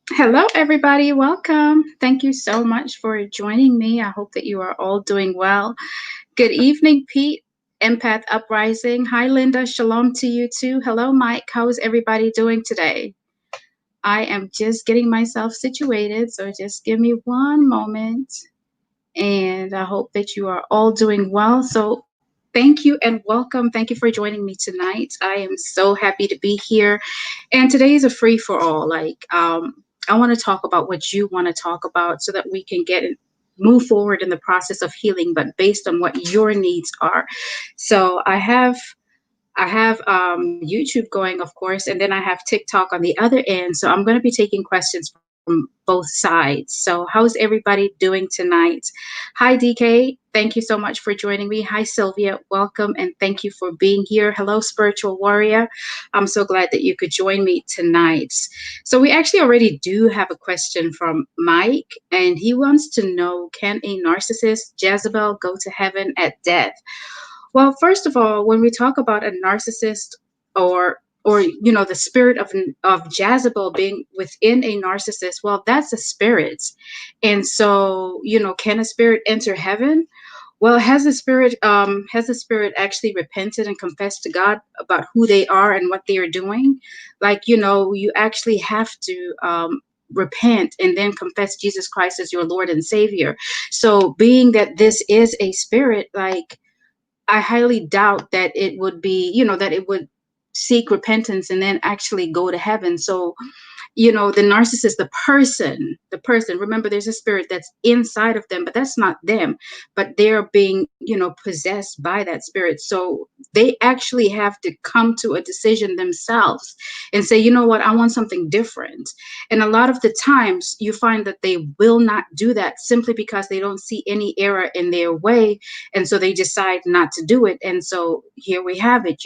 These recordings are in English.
Hello, everybody. Welcome. Thank you so much for joining me. I hope that you are all doing well. Good evening, Pete. Empath Uprising. Hi, Linda. Shalom to you too. Hello, Mike. How is everybody doing today? I am just getting myself situated, so just give me one moment. And I hope that you are all doing well. So, thank you and welcome. Thank you for joining me tonight. I am so happy to be here. And today is a free for all. I want to talk about what you want to talk about so that we can move forward in the process of healing, but based on what your needs are. So, I have YouTube going, of course, and then I have TikTok on the other end. So I'm going to be taking questions from both sides. So how's everybody doing tonight? Hi, DK. Thank you so much for joining me. Hi, Sylvia. Welcome and thank you for being here. Hello, Spiritual Warrior. I'm so glad that you could join me tonight. So we actually already do have a question from Mike, and he wants to know, can a narcissist Jezebel go to heaven at death? Well, first of all, when we talk about a narcissist or the spirit of Jezebel being within a narcissist, well, that's a spirit. And so, can a spirit enter heaven? Well, has the spirit actually repented and confessed to God about who they are and what they are doing? You actually have to repent and then confess Jesus Christ as your Lord and Savior. So, being that this is a spirit, I highly doubt that it would be, that it would seek repentance and then actually go to heaven. So, the narcissist, the person, remember there's a spirit that's inside of them, but that's not them, but they're being, possessed by that spirit. So they actually have to come to a decision themselves and say, you know what, I want something different. And a lot of the times you find that they will not do that simply because they don't see any error in their way, and so they decide not to do it. And so here we have it.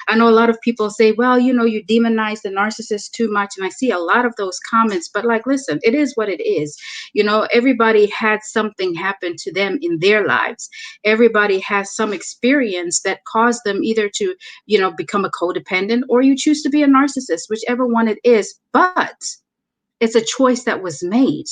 I know a lot of people say, well, you demonize the narcissist too much. And I see a lot of those comments, but listen, it is what it is. Everybody had something happen to them in their lives. Everybody has some experience that caused them either to, become a codependent, or you choose to be a narcissist, whichever one it is. But it's a choice that was made.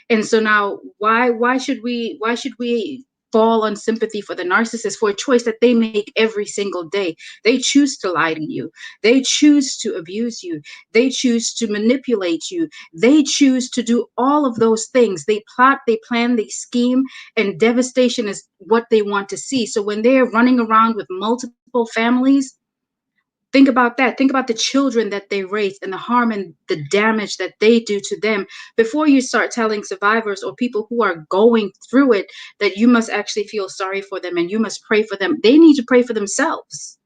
And so now why should we fall on sympathy for the narcissist for a choice that they make every single day? They choose to lie to you, they choose to abuse you, they choose to manipulate you, they choose to do all of those things. They plot, they plan, they scheme, and devastation is what they want to see. So when they're running around with multiple families, think about that. Think about the children that they raise and the harm and the damage that they do to them before you start telling survivors or people who are going through it that you must actually feel sorry for them and you must pray for them. They need to pray for themselves.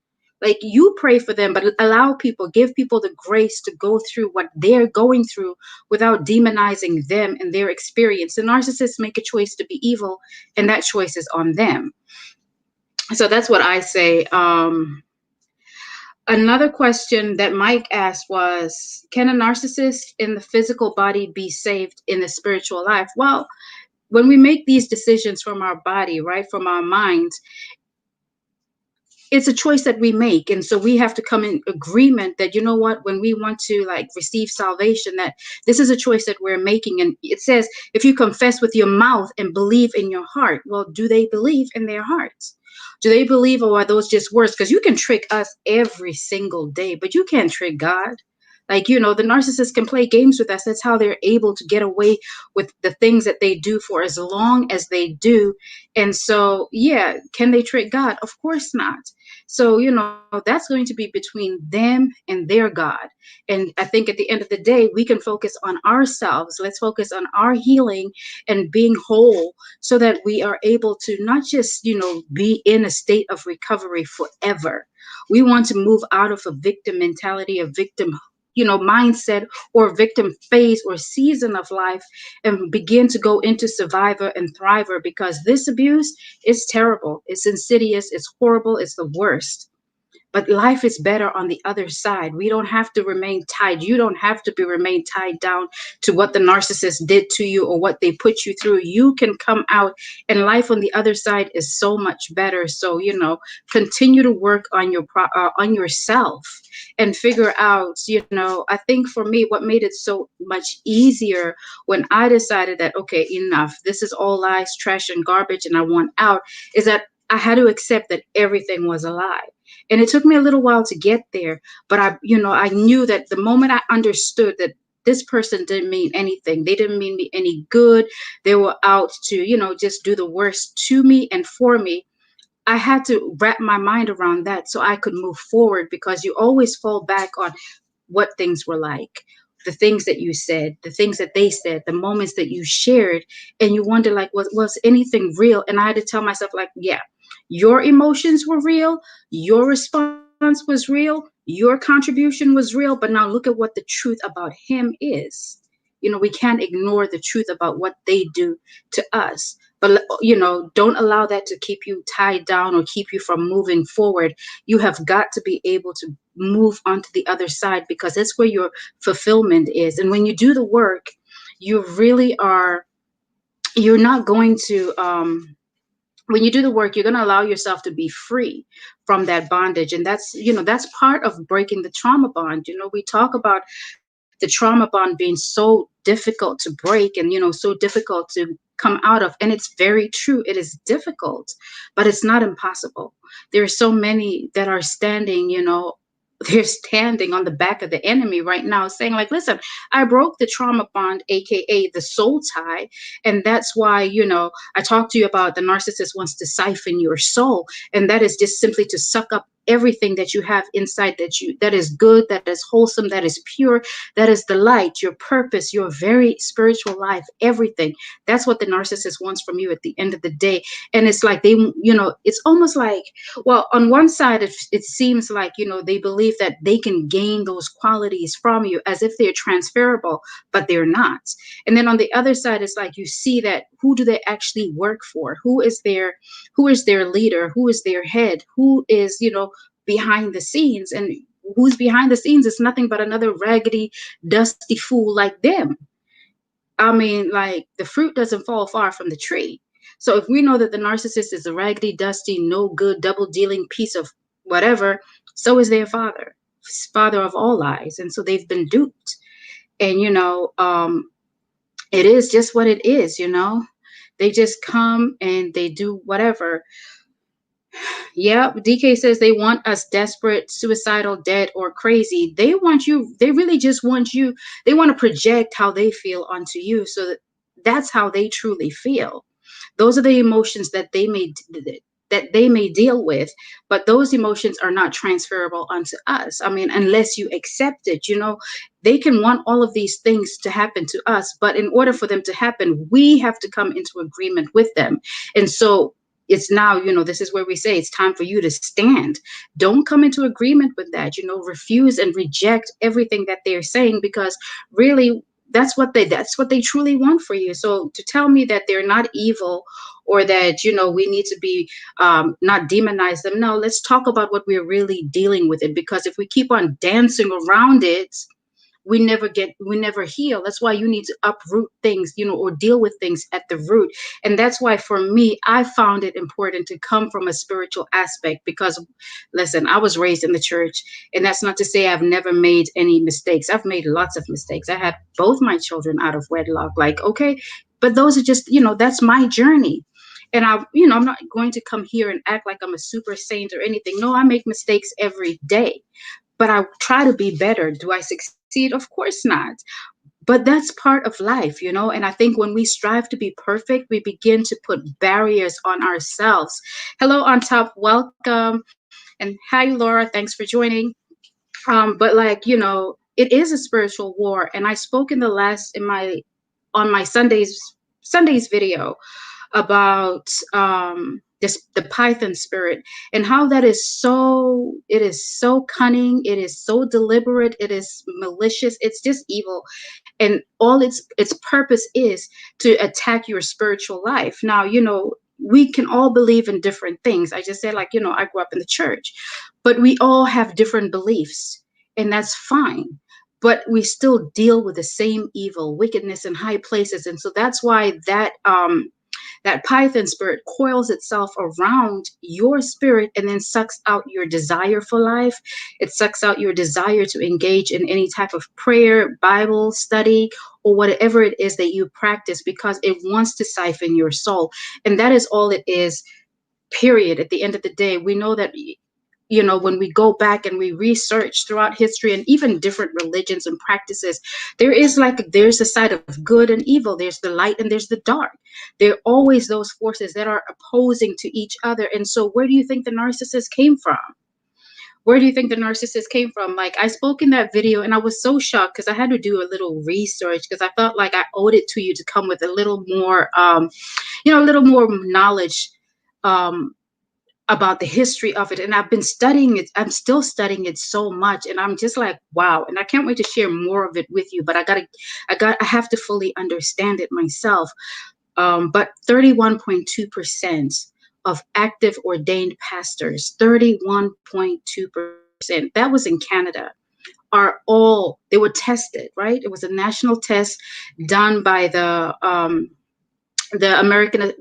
You pray for them, but allow people, give people the grace to go through what they're going through without demonizing them and their experience. The narcissists make a choice to be evil, and that choice is on them. So that's what I say. Another question that Mike asked was, can a narcissist in the physical body be saved in the spiritual life? Well, when we make these decisions from our body, right, from our minds, it's a choice that we make. And so we have to come in agreement that, you know what, when we want to receive salvation, that this is a choice that we're making. And it says, if you confess with your mouth and believe in your heart, well, do they believe in their hearts? Do they believe, or are those just words? Because you can trick us every single day, but you can't trick God. The narcissist can play games with us. That's how they're able to get away with the things that they do for as long as they do. And so, yeah, can they trick God? Of course not. So, that's going to be between them and their God. And I think at the end of the day, we can focus on ourselves. Let's focus on our healing and being whole so that we are able to not just, be in a state of recovery forever. We want to move out of a victim mentality, a victim mindset, or victim phase or season of life, and begin to go into survivor and thriver, because this abuse is terrible, it's insidious, it's horrible, it's the worst. but life is better on the other side. We don't have to remain tied. You don't have to be remain tied down to what the narcissist did to you or what they put you through. You can come out, and life on the other side is so much better. So, continue to work on on yourself and figure out, I think for me, what made it so much easier when I decided that, okay, enough, this is all lies, trash, and garbage, and I want out, is that I had to accept that everything was a lie. And it took me a little while to get there, but I knew that the moment I understood that this person didn't mean anything, they didn't mean me any good, they were out to, just do the worst to me and for me. I had to wrap my mind around that so I could move forward, because you always fall back on what things were like, the things that you said, the things that they said, the moments that you shared, and you wonder, like, was anything real? And I had to tell myself, like, yeah, your emotions were real, your response was real, your contribution was real, but now look at what the truth about him is. We can't ignore the truth about what they do to us. But don't allow that to keep you tied down or keep you from moving forward. You have got to be able to move onto the other side, because that's where your fulfillment is. And when you do the work, you really are, you're not going to when you do the work, you're going to allow yourself to be free from that bondage. And that's part of breaking the trauma bond. We talk about the trauma bond being so difficult to break, and so difficult to come out of. And it's very true, it is difficult, but it's not impossible. There are so many that are standing, they're standing on the back of the enemy right now, saying, like, listen, I broke the trauma bond, aka the soul tie. And that's why, I talked to you about the narcissist wants to siphon your soul, and that is just simply to suck up everything that you have inside, that is good, that is wholesome, that is pure, that is the light, your purpose, your very spiritual life, everything. That's what the narcissist wants from you at the end of the day. And it's like it's almost like, well, on one side, it seems like, they believe that they can gain those qualities from you as if they're transferable, but they're not. And then on the other side, it's like you see that who do they actually work for? Who is their leader? Who is their head? Who is, behind the scenes? And who's behind the scenes is nothing but another raggedy, dusty fool like them. I mean, like, the fruit doesn't fall far from the tree. So if we know that the narcissist is a raggedy, dusty, no good, double dealing piece of whatever, so is their father of all lies. And so they've been duped. And, it is just what it is, They just come and they do whatever. Yeah, DK says they want us desperate, suicidal, dead, or crazy. They want you, they really just want you, they want to project how they feel onto you, so that's how they truly feel. Those are the emotions that they may deal with, but those emotions are not transferable onto us. I mean, unless you accept it, they can want all of these things to happen to us, but in order for them to happen, we have to come into agreement with them. And so it's now, this is where we say it's time for you to stand. Don't come into agreement with that, refuse and reject everything that they're saying, because really that's what they truly want for you. So to tell me that they're not evil, or that, we need to be not demonize them. No, let's talk about what we're really dealing with it, because if we keep on dancing around it, we never heal. That's why you need to uproot things, or deal with things at the root. And that's why for me, I found it important to come from a spiritual aspect, because listen, I was raised in the church, and that's not to say I've never made any mistakes. I've made lots of mistakes. I had both my children out of wedlock, like, okay, but those are just, that's my journey. And I'm not going to come here and act like I'm a super saint or anything. No, I make mistakes every day, but I try to be better. Do I succeed? Of course not. But that's part of life, And I think when we strive to be perfect, we begin to put barriers on ourselves. Hello, on top. Welcome. And hi, Laura. Thanks for joining. But like, it is a spiritual war. And I spoke on my Sundays video about the Python spirit, and how that is it is so cunning, it is so deliberate, it is malicious, it's just evil, and all its purpose is to attack your spiritual life. Now, we can all believe in different things. I just said, like, I grew up in the church, but we all have different beliefs, and that's fine. But we still deal with the same evil, wickedness in high places. And so that's why that python spirit coils itself around your spirit and then sucks out your desire for life. It sucks out your desire to engage in any type of prayer, Bible study, or whatever it is that you practice, because it wants to siphon your soul. And that is all it is, period. At the end of the day, we know that, when we go back and we research throughout history and even different religions and practices, there's a side of good and evil. There's the light and there's the dark. There are always those forces that are opposing to each other. And so where do you think the narcissist came from? Where do you think the narcissist came from? Like, I spoke in that video and I was so shocked because I had to do a little research, because I felt like I owed it to you to come with a little more, a little more knowledge, about the history of it. And I've been studying it. I'm still studying it so much. And I'm just like, wow. And I can't wait to share more of it with you, but I have to fully understand it myself. But 31.2% of active ordained pastors, 31.2%, that was in Canada, they were tested, right? It was a national test done by the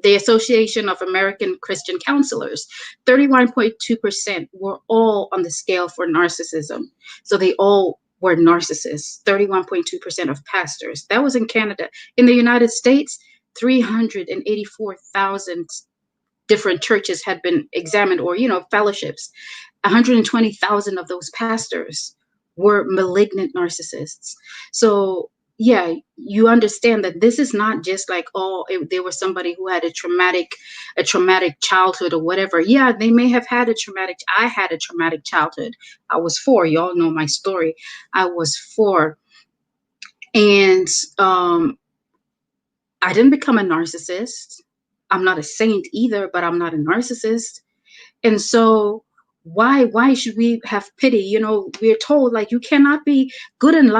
Association of American Christian Counselors. 31.2% were all on the scale for narcissism. So they all were narcissists. 31.2% of pastors. That was in Canada. In the United States, 384,000 different churches had been examined, or, fellowships. 120,000 of those pastors were malignant narcissists. So yeah, you understand that this is not just like, there was somebody who had a traumatic childhood or whatever. Yeah, they may have had I had a traumatic childhood. I was 4. Y'all know my story. I was 4. And I didn't become a narcissist. I'm not a saint either, but I'm not a narcissist. And so why should we have pity? We're told, like, you cannot be good and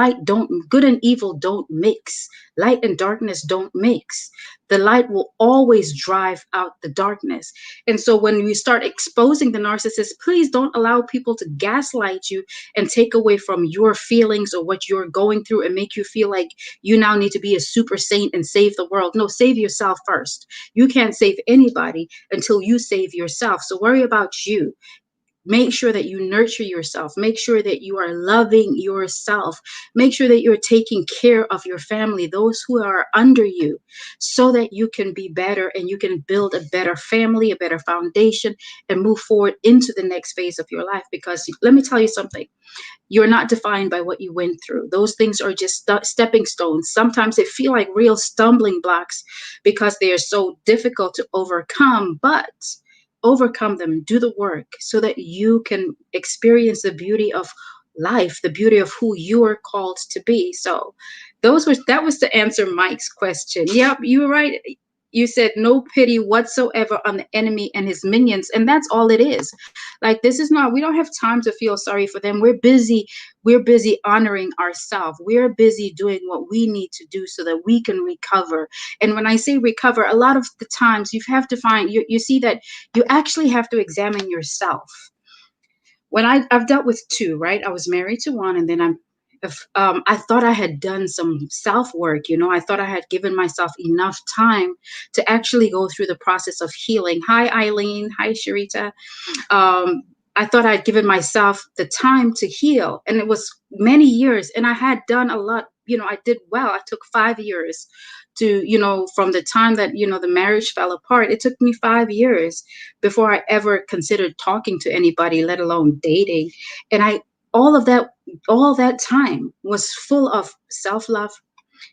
evil don't mix. Light and darkness don't mix. The light will always drive out the darkness. And so when we start exposing the narcissist, please don't allow people to gaslight you and take away from your feelings or what you're going through and make you feel like you now need to be a super saint and save the world. No, save yourself first. You can't save anybody until you save yourself. So worry about you. Make sure that you nurture yourself. Make sure that you are loving yourself. Make sure that you're taking care of your family, those who are under you, so that you can be better and you can build a better family, a better foundation, and move forward into the next phase of your life. Because let me tell you something. You're not defined by what you went through. Those things are just stepping stones. Sometimes they feel like real stumbling blocks because they are so difficult to overcome, but overcome them, do the work so that you can experience the beauty of life, the beauty of who you are called to be. So that was to answer Mike's question. Yep, you were right. You said no pity whatsoever on the enemy and his minions. And that's all it is. Like, we don't have time to feel sorry for them. We're busy honoring ourselves. We're busy doing what we need to do so that we can recover. And when I say recover, a lot of the times you have to you see that you actually have to examine yourself. When I've dealt with 2, right? I was married to 1, and then I thought I had done some self-work. I thought I had given myself enough time to actually go through the process of healing. Hi, Eileen. Hi, Sharita. I thought I'd given myself the time to heal, and it was many years, and I had done a lot. I did well. I took 5 years to, from the time that, the marriage fell apart. It took me 5 years before I ever considered talking to anybody, let alone dating. And all that time was full of self-love.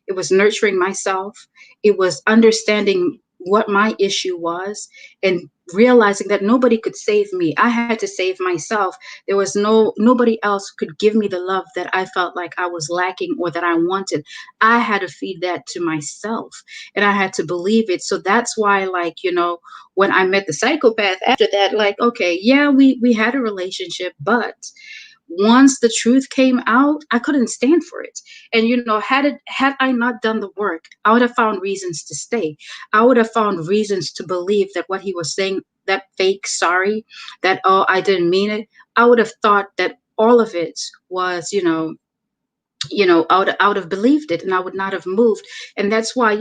It was nurturing myself. It was understanding what my issue was and realizing that nobody could save me. I had to save myself. There was nobody else could give me the love that I felt like I was lacking or that I wanted. I had to feed that to myself, and I had to believe it. So that's why, like, when I met the psychopath after that, like, okay, yeah, we had a relationship, but once the truth came out, I couldn't stand for it. And had I not done the work, I would have found reasons to stay. I would have found reasons to believe that what he was saying, that fake sorry, that, oh, I didn't mean it, I would have thought that all of it was, I would have believed it, and I would not have moved. And that's why,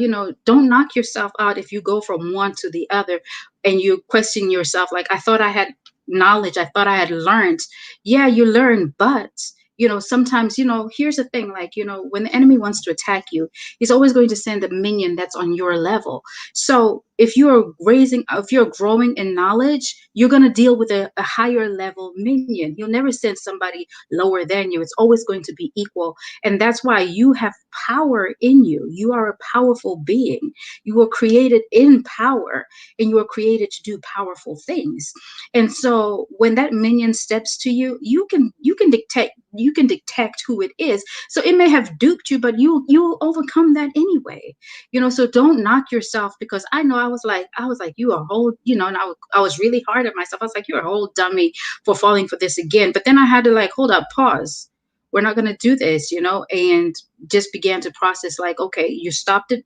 don't knock yourself out if you go from one to the other and you question yourself, like, I thought I had knowledge, I thought I had learned. Yeah, you learn, but sometimes, here's the thing, like, when the enemy wants to attack you, he's always going to send a minion that's on your level. So if you're growing in knowledge, you're going to deal with a higher level minion. You'll never send somebody lower than you. It's always going to be equal. And that's why you have power in you. You are a powerful being. You were created in power, and you were created to do powerful things. And so when that minion steps to you, you can detect who it is. So it may have duped you, but you'll overcome that anyway. So don't knock yourself, because I know I was like, you are a whole, and I was really hard at myself. I was like, you're a whole dummy for falling for this again. But then I had to, like, hold up, pause. We're not going to do this, and just began to process, like, okay, you stopped it.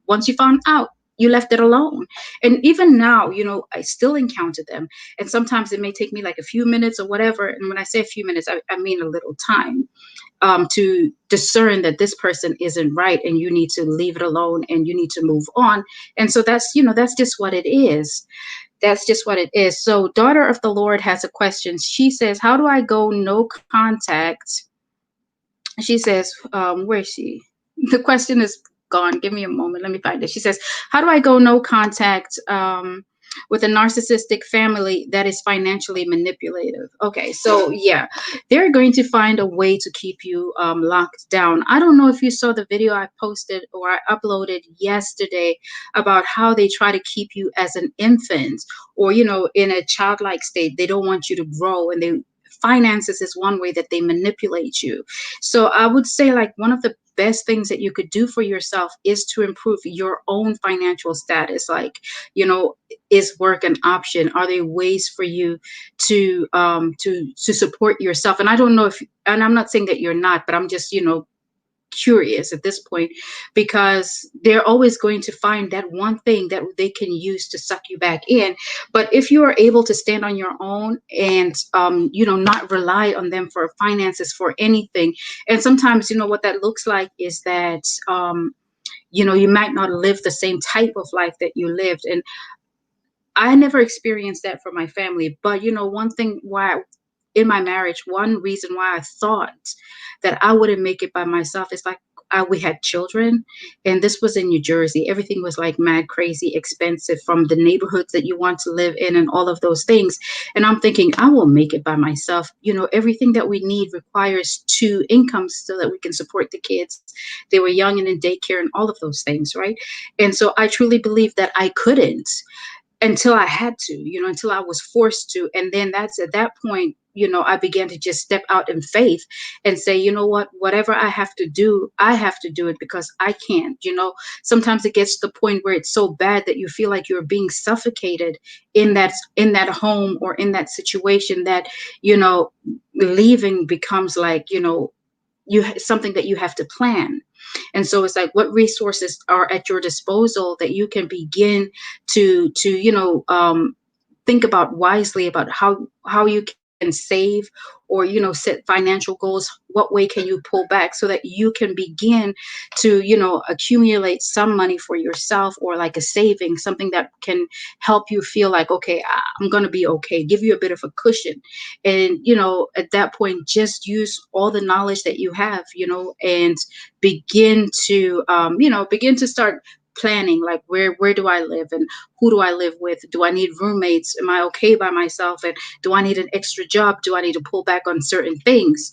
Once you found out, you left it alone. And even now, I still encounter them. And sometimes it may take me like a few minutes or whatever. And when I say a few minutes, I mean a little time, to discern that this person isn't right, and you need to leave it alone, and you need to move on. And so that's just what it is. That's just what it is. So Daughter of the Lord has a question. She says, how do I go no contact? She says, where is she? The question is gone. Give me a moment. Let me find it. She says, how do I go no contact with a narcissistic family that is financially manipulative? Okay, so yeah, they're going to find a way to keep you locked down. I don't know if you saw the video I posted or I uploaded yesterday about how they try to keep you as an infant, or, in a childlike state. They don't want you to grow, and finances is one way that they manipulate you. So I would say, like, one of the best things that you could do for yourself is to improve your own financial status. Like, is work an option? Are there ways for you to support yourself? And I don't know if, and I'm not saying that you're not, but I'm just, curious at this point, because they're always going to find that one thing that they can use to suck you back in. But if you are able to stand on your own, and not rely on them for finances, for anything. And sometimes, what that looks like is that you might not live the same type of life that you lived. And I never experienced that for my family. But one thing why in my marriage, one reason why I thought that I wouldn't make it by myself is, like, we had children, and this was in New Jersey. Everything was like mad crazy expensive, from the neighborhoods that you want to live in and all of those things. And I'm thinking, I will make it by myself. Everything that we need requires two incomes so that we can support the kids. They were young and in daycare and all of those things, right? And so I truly believe that I couldn't, until I had to, until I was forced to. And then that's at that point, I began to just step out in faith and say, you know what, whatever I have to do, I have to do it, because I can't. Sometimes it gets to the point where it's so bad that you feel like you're being suffocated in that home or in that situation, that, leaving becomes like, something that you have to plan. And so it's like, what resources are at your disposal that you can begin to think about wisely, about how you can save, or set financial goals. What way can you pull back so that you can begin to accumulate some money for yourself, or like a saving, something that can help you feel like, okay, I'm going to be okay, give you a bit of a cushion. And at that point, just use all the knowledge that you have, and begin to start planning, like, where do I live, and who do I live with? Do I need roommates? Am I okay by myself? And do I need an extra job? Do I need to pull back on certain things?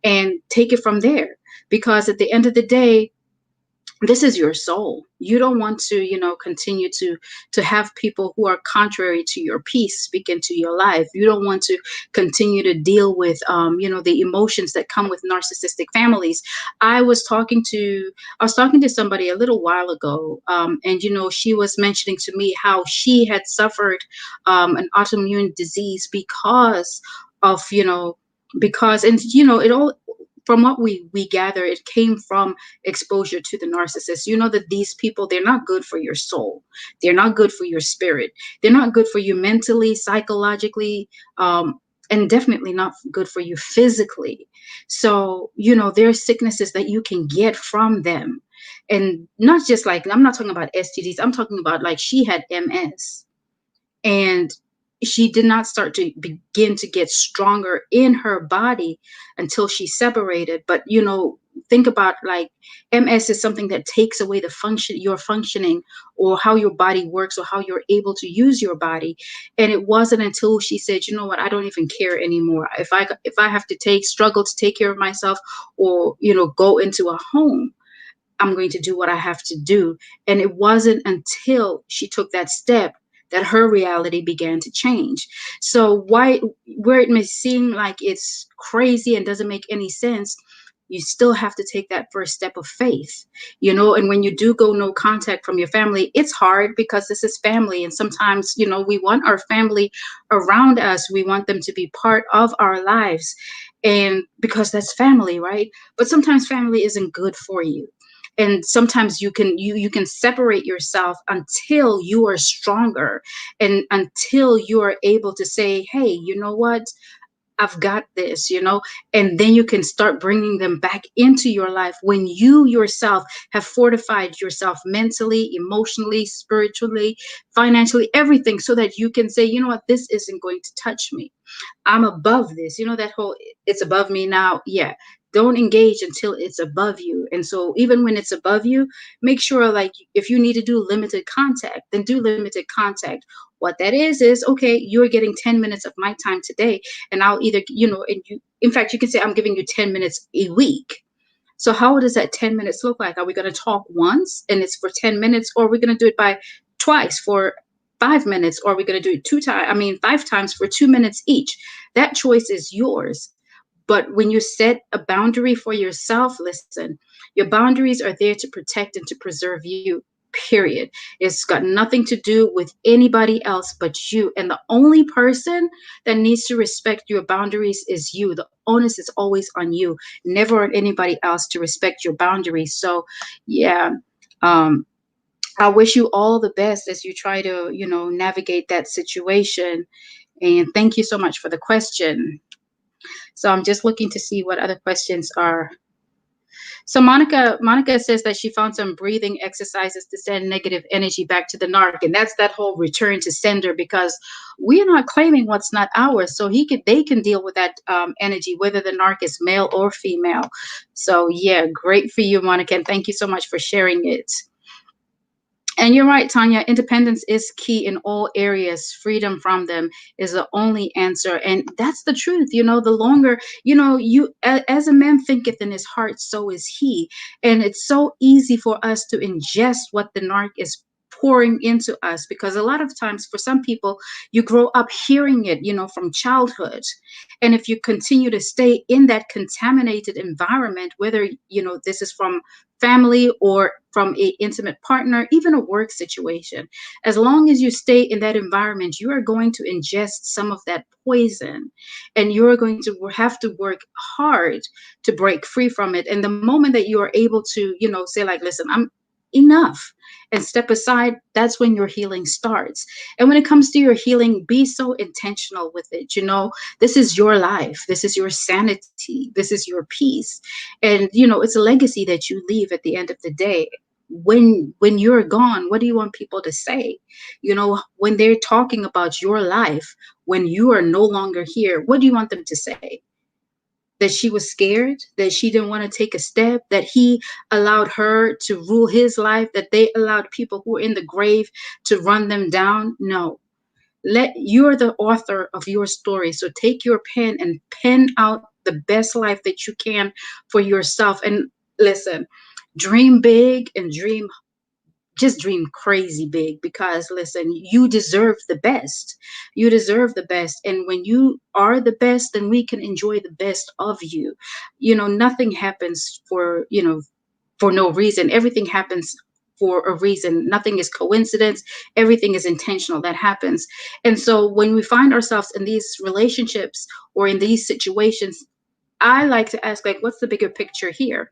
And take it from there. Because at the end of the day, this is your soul. You don't want to, continue to have people who are contrary to your peace speak into your life. You don't want to continue to deal with, the emotions that come with narcissistic families. I was talking to somebody a little while ago, and she was mentioning to me how she had suffered an autoimmune disease because of because, and you know, it all, from what we gather, it came from exposure to the narcissist. You know that these people, they're not good for your soul, they're not good for your spirit, they're not good for you mentally, psychologically, and definitely not good for you physically. So you know, there are sicknesses that you can get from them, and not just like, I'm not talking about STDs, I'm talking about like she had MS, and she did not start to begin to get stronger in her body until she separated. But you know, think about like, MS is something that takes away the function, your functioning, or how your body works, or how you're able to use your body. And it wasn't until she said, you know what, I don't even care anymore. If I have to struggle to take care of myself, or you know, go into a home, I'm going to do what I have to do. And it wasn't until she took that step that her reality began to change. So why, where it may seem like it's crazy and doesn't make any sense, you still have to take that first step of faith, you know. And when you do go no contact from your family, it's hard because this is family. And sometimes, you know, we want our family around us. We want them to be part of our lives. And because that's family, right? But sometimes family isn't good for you, and sometimes you can separate yourself until you are stronger, and until you are able to say, hey, you know what, I've got this, you know. And then you can start bringing them back into your life when you yourself have fortified yourself mentally, emotionally, spiritually, financially, everything, so that you can say, you know what, this isn't going to touch me. I'm above this. You know, that whole, it's above me now. Yeah. Don't engage until it's above you. And so even when it's above you, make sure, like, if you need to do limited contact, then do limited contact. What that is okay, you're getting 10 minutes of my time today, and I'll either, you know, and you, in fact, you can say, I'm giving you 10 minutes a week. So how does that 10 minutes look like? Are we going to talk once and it's for 10 minutes, or are we going to do it by twice for 5 minutes, or are we going to do it 2 times? I mean, 5 times for 2 minutes each. That choice is yours. But when you set a boundary for yourself, listen, your boundaries are there to protect and to preserve you. Period. It's got nothing to do with anybody else but you. And the only person that needs to respect your boundaries is you. The onus is always on you, never on anybody else to respect your boundaries. So, yeah, um, I wish you all the best as you try to, you know, navigate that situation. And thank you so much for the question. So I'm just looking to see what other questions are. So Monica says that she found some breathing exercises to send negative energy back to the narc, and that's that whole return to sender, because we are not claiming what's not ours. So they can deal with that energy, whether the narc is male or female. So yeah, great for you, Monica, and thank you so much for sharing it. And you're right, Tanya, independence is key in all areas. Freedom from them is the only answer. And that's the truth. You know, the longer, you know, as a man thinketh in his heart, so is he. And it's so easy for us to ingest what the narc is pouring into us, because a lot of times for some people, you grow up hearing it, you know, from childhood. And if you continue to stay in that contaminated environment, whether, you know, this is from family or from a intimate partner, even a work situation, as long as you stay in that environment, you are going to ingest some of that poison, and you're going to have to work hard to break free from it. And the moment that you are able to, you know, say like, listen, I'm enough, and step aside, that's when your healing starts. And when it comes to your healing, be so intentional with it. You know, this is your life, this is your sanity, this is your peace. And you know, it's a legacy that you leave at the end of the day. When you're gone, what do you want people to say? You know, when they're talking about your life, when you are no longer here, what do you want them to say? That she was scared, that she didn't want to take a step, that he allowed her to rule his life, that they allowed people who are in the grave to run them down? No. You're the author of your story. So take your pen and pen out the best life that you can for yourself. And listen, dream big, and just dream crazy big, because listen, you deserve the best. You deserve the best. And when you are the best, then we can enjoy the best of you. You know, nothing happens for, you know, for no reason. Everything happens for a reason. Nothing is coincidence. Everything is intentional that happens. And so when we find ourselves in these relationships or in these situations, I like to ask, like, what's the bigger picture here?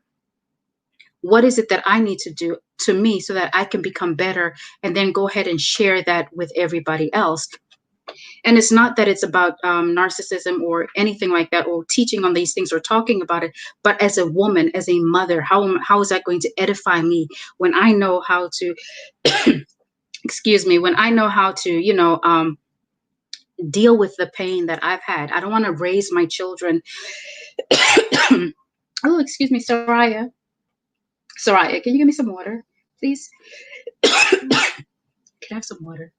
What is it that I need to do to me so that I can become better, and then go ahead and share that with everybody else? And it's not that it's about narcissism or anything like that, or teaching on these things or talking about it, but as a woman, as a mother, how is that going to edify me when I know how to excuse me, when I know how to, deal with the pain that I've had. I don't want to raise my children. Oh, excuse me, Soraya. Soraya, can you give me some water, please? Can I have some water?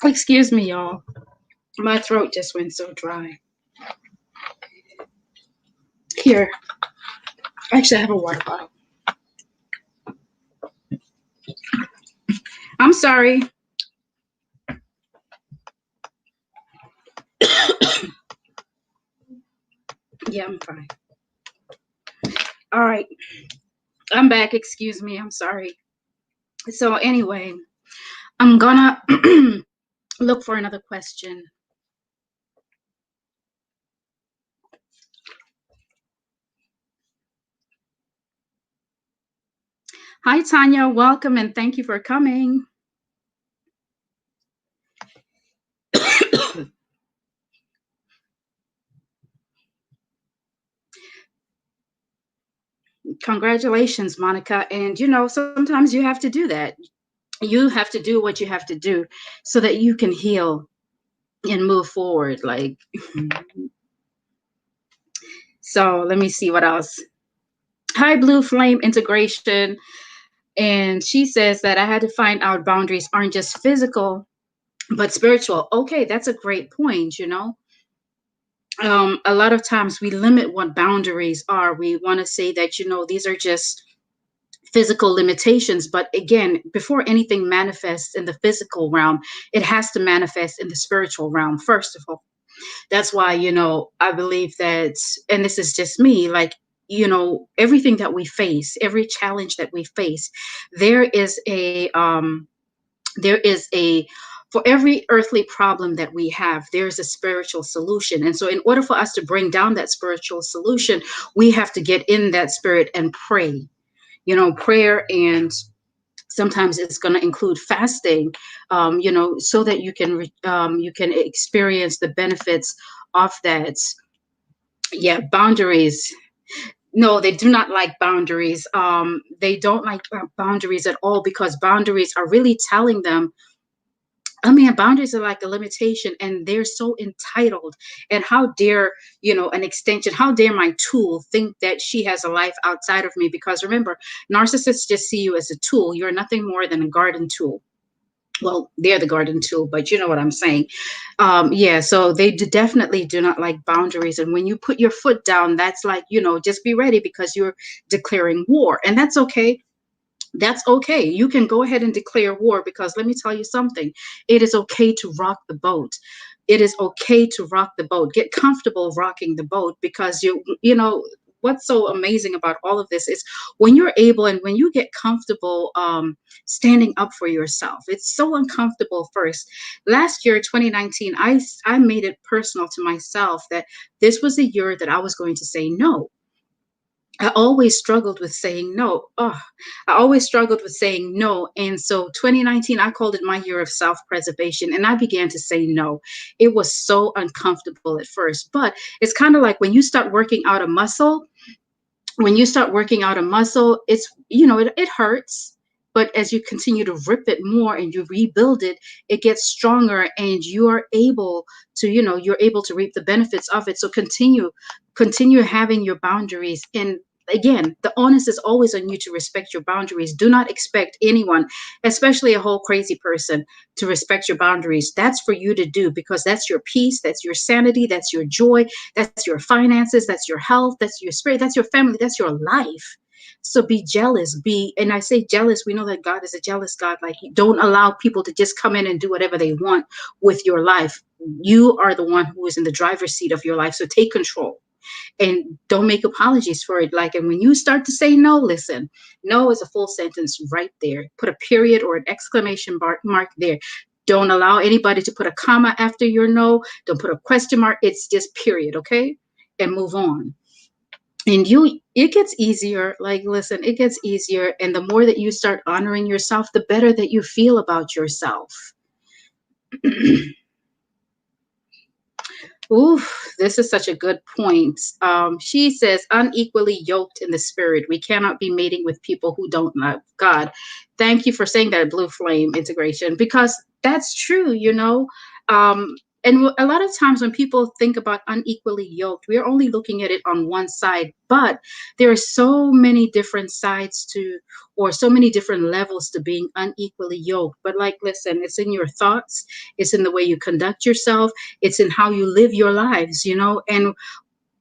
Excuse me, y'all. My throat just went so dry. Here. Actually, I have a water bottle. I'm sorry. Yeah, I'm fine. All right. I'm back. Excuse me. I'm sorry. So anyway, I'm gonna look for another question. Hi, Tanya. Welcome and thank you for coming. Congratulations, Monica. And sometimes you have to do that. You have to do what you have to do so that you can heal and move forward. Like, so let me see what else. Hi, Blue Flame Integration. And she says that I had to find out boundaries aren't just physical, but spiritual. Okay, that's a great point. A lot of times we limit what boundaries are. We want to say that, these are just physical limitations. But again, before anything manifests in the physical realm, it has to manifest in the spiritual realm, first of all. That's why, I believe that, and this is just me, like, everything that we face, every challenge that we face, there is a for every earthly problem that we have, there's a spiritual solution. And so in order for us to bring down that spiritual solution, we have to get in that spirit and pray. Prayer, and sometimes it's going to include fasting, so that you can experience the benefits of that. Yeah, boundaries. No, they do not like boundaries. They don't like boundaries at all, because boundaries are really telling them, I mean, boundaries are like a limitation, and they're so entitled. And how dare, an extension, how dare my tool think that she has a life outside of me? Because remember, narcissists just see you as a tool. You're nothing more than a garden tool. Well, they're the garden tool, but you know what I'm saying. Yeah, so they definitely do not like boundaries. And when you put your foot down, that's like, just be ready, because you're declaring war. And that's okay. That's okay. You can go ahead and declare war, because let me tell you something. It is okay to rock the boat. It is okay to rock the boat. Get comfortable rocking the boat, because what's so amazing about all of this is when you're able and when you get comfortable standing up for yourself. It's so uncomfortable first. Last year, 2019, I made it personal to myself that this was a year that I was going to say no. I always struggled with saying no. Oh, I always struggled with saying no. And so 2019, I called it my year of self-preservation, and I began to say no. It was so uncomfortable at first, but it's kind of like when you start working out a muscle. When you start working out a muscle, it's, it hurts. But as you continue to rip it more and you rebuild it, it gets stronger, and you're able to, you're able to reap the benefits of it. So continue having your boundaries. And again, the onus is always on you to respect your boundaries. Do not expect anyone, especially a whole crazy person, to respect your boundaries. That's for you to do, because that's your peace, that's your sanity, that's your joy, that's your finances, that's your health, that's your spirit, that's your family, that's your life. So be jealous, and I say jealous, we know that God is a jealous God. Like, don't allow people to just come in and do whatever they want with your life. You are the one who is in the driver's seat of your life. So take control. and don't make apologies for it. Like, and when you start to say no, listen, no is a full sentence right there. Put a period or an exclamation mark there. Don't allow anybody to put a comma after your no. Don't put a question mark. It's just period, okay? And move on. And it gets easier. Like, listen, it gets easier. And the more that you start honoring yourself, the better that you feel about yourself. Oof, this is such a good point. She says, unequally yoked in the spirit. We cannot be mating with people who don't love God. Thank you for saying that, Blue Flame Integration, because that's true, you know. And a lot of times when people think about unequally yoked, we're only looking at it on one side, but there are so many different sides to, or so many different levels to being unequally yoked. But like, listen, it's in your thoughts, it's in the way you conduct yourself, it's in how you live your lives, you know. And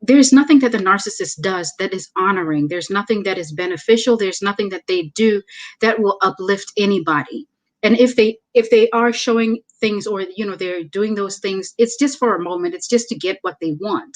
there's nothing that the narcissist does that is honoring. There's nothing that is beneficial. There's nothing that they do that will uplift anybody. And if they are showing things, or you know, they're doing those things, it's just for a moment. It's just to get what they want.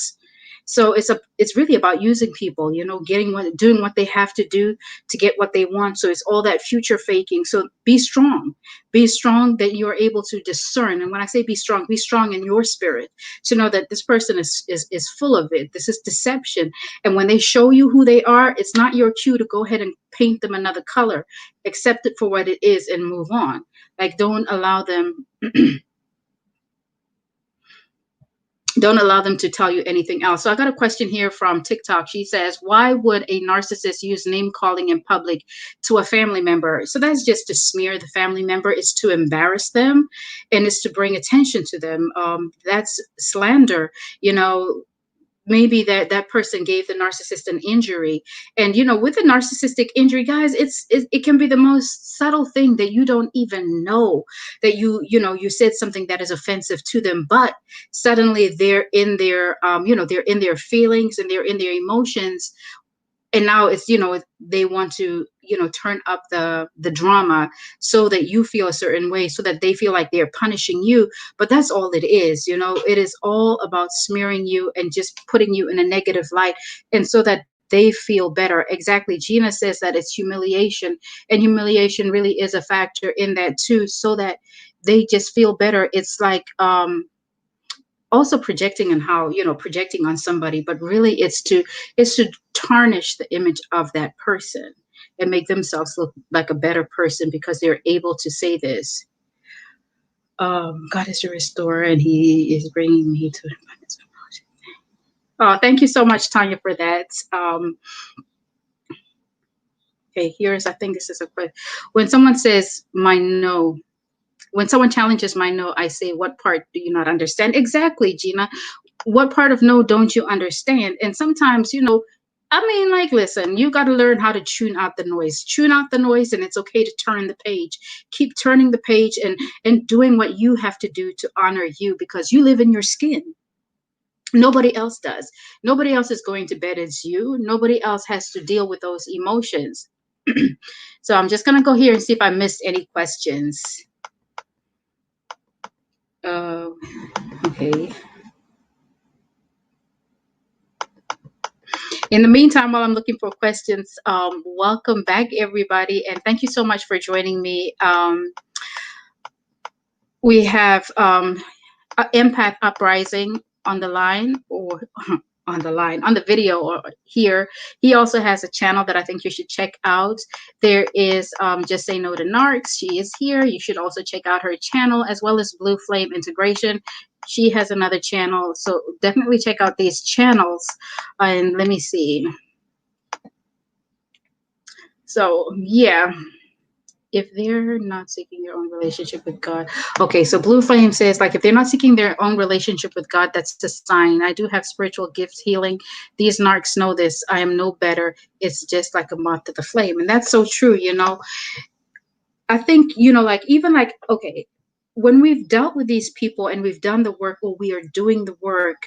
So it's really about using people, you know, doing what they have to do to get what they want. So it's all that future faking. So be strong that you're able to discern. And when I say be strong in your spirit to know that this person is full of it. This is deception. And when they show you who they are, it's not your cue to go ahead and paint them another color. Accept it for what it is and move on. Like, don't allow them to tell you anything else. So I got a question here from TikTok. She says, why would a narcissist use name calling in public to a family member? So that's just to smear the family member. It's to embarrass them, and it's to bring attention to them. That's slander, you know. Maybe that person gave the narcissist an injury, and you know, with a narcissistic injury, guys, it can be the most subtle thing that you don't even know that you said something that is offensive to them, but suddenly they're in their they're in their feelings and they're in their emotions. And now it's, you know, they want to, you know, turn up the drama so that you feel a certain way, so that they feel like they're punishing you. But that's all it is, you know. It is all about smearing you and just putting you in a negative light, and so that they feel better. Exactly. Gina says that it's humiliation, and humiliation really is a factor in that too, so that they just feel better. It's like also projecting, and how, you know, projecting on somebody, but really it's to tarnish the image of that person and make themselves look like a better person because they're able to say this. God is a restorer, and he is bringing me to the abundance of knowledge. Oh, thank you so much, Tanya, for that. Okay, I think this is a question. When someone says my no, when someone challenges my no, I say, what part do you not understand? Exactly, Gina. What part of no don't you understand? And sometimes, you know, I mean, like, listen, you got to learn how to tune out the noise, and it's okay to turn the page. Keep turning the page and doing what you have to do to honor you, because you live in your skin. Nobody else does. Nobody else is going to bed as you. Nobody else has to deal with those emotions. So I'm just going to go here and see if I missed any questions. Okay. In the meantime, while I'm looking for questions, welcome back, everybody, and thank you so much for joining me. We have Empath Uprising on the line, or on the video, or here. He also has a channel that I think you should check out. There is Just Say No to Narcs. She is here. You should also check out her channel, as well as Blue Flame Integration. She has another channel, so definitely check out these channels. And let me see. So yeah, if they're not seeking their own relationship with God. Okay, so Blue Flame says, like, if they're not seeking their own relationship with God, that's a sign. I do have spiritual gifts, healing. These narcs know this. I am no better. It's just like a moth to the flame. And that's so true, you know. I think, you know, like, even like, okay, when we've dealt with these people and we've done the work, or we are doing the work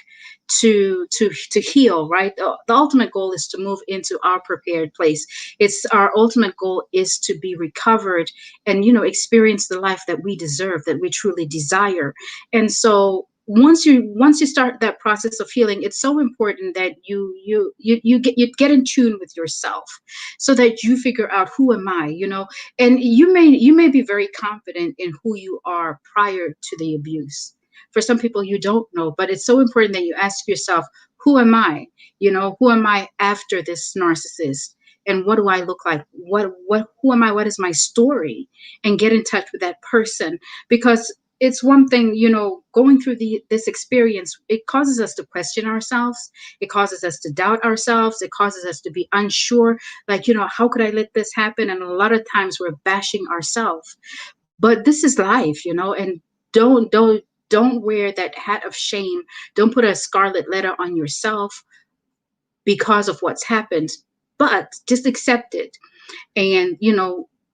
to heal, right? The ultimate goal is to move into our prepared place. It's our ultimate goal is to be recovered and, you know, experience the life that we deserve, that we truly desire. And so once you start that process of healing, it's so important that you get in tune with yourself, so that you figure out, who am I, and you may be very confident in who you are prior to the abuse. For some people, you don't know, but it's so important that you ask yourself, who am I, who am I after this narcissist, and what do I look like, who am I, what is my story, and get in touch with that person. Because it's one thing, going through this experience, it causes us to question ourselves. It causes us to doubt ourselves. It causes us to be unsure, like, how could I let this happen? And a lot of times we're bashing ourselves. But this is life, and don't wear that hat of shame. Don't put a scarlet letter on yourself because of what's happened, but just accept it, and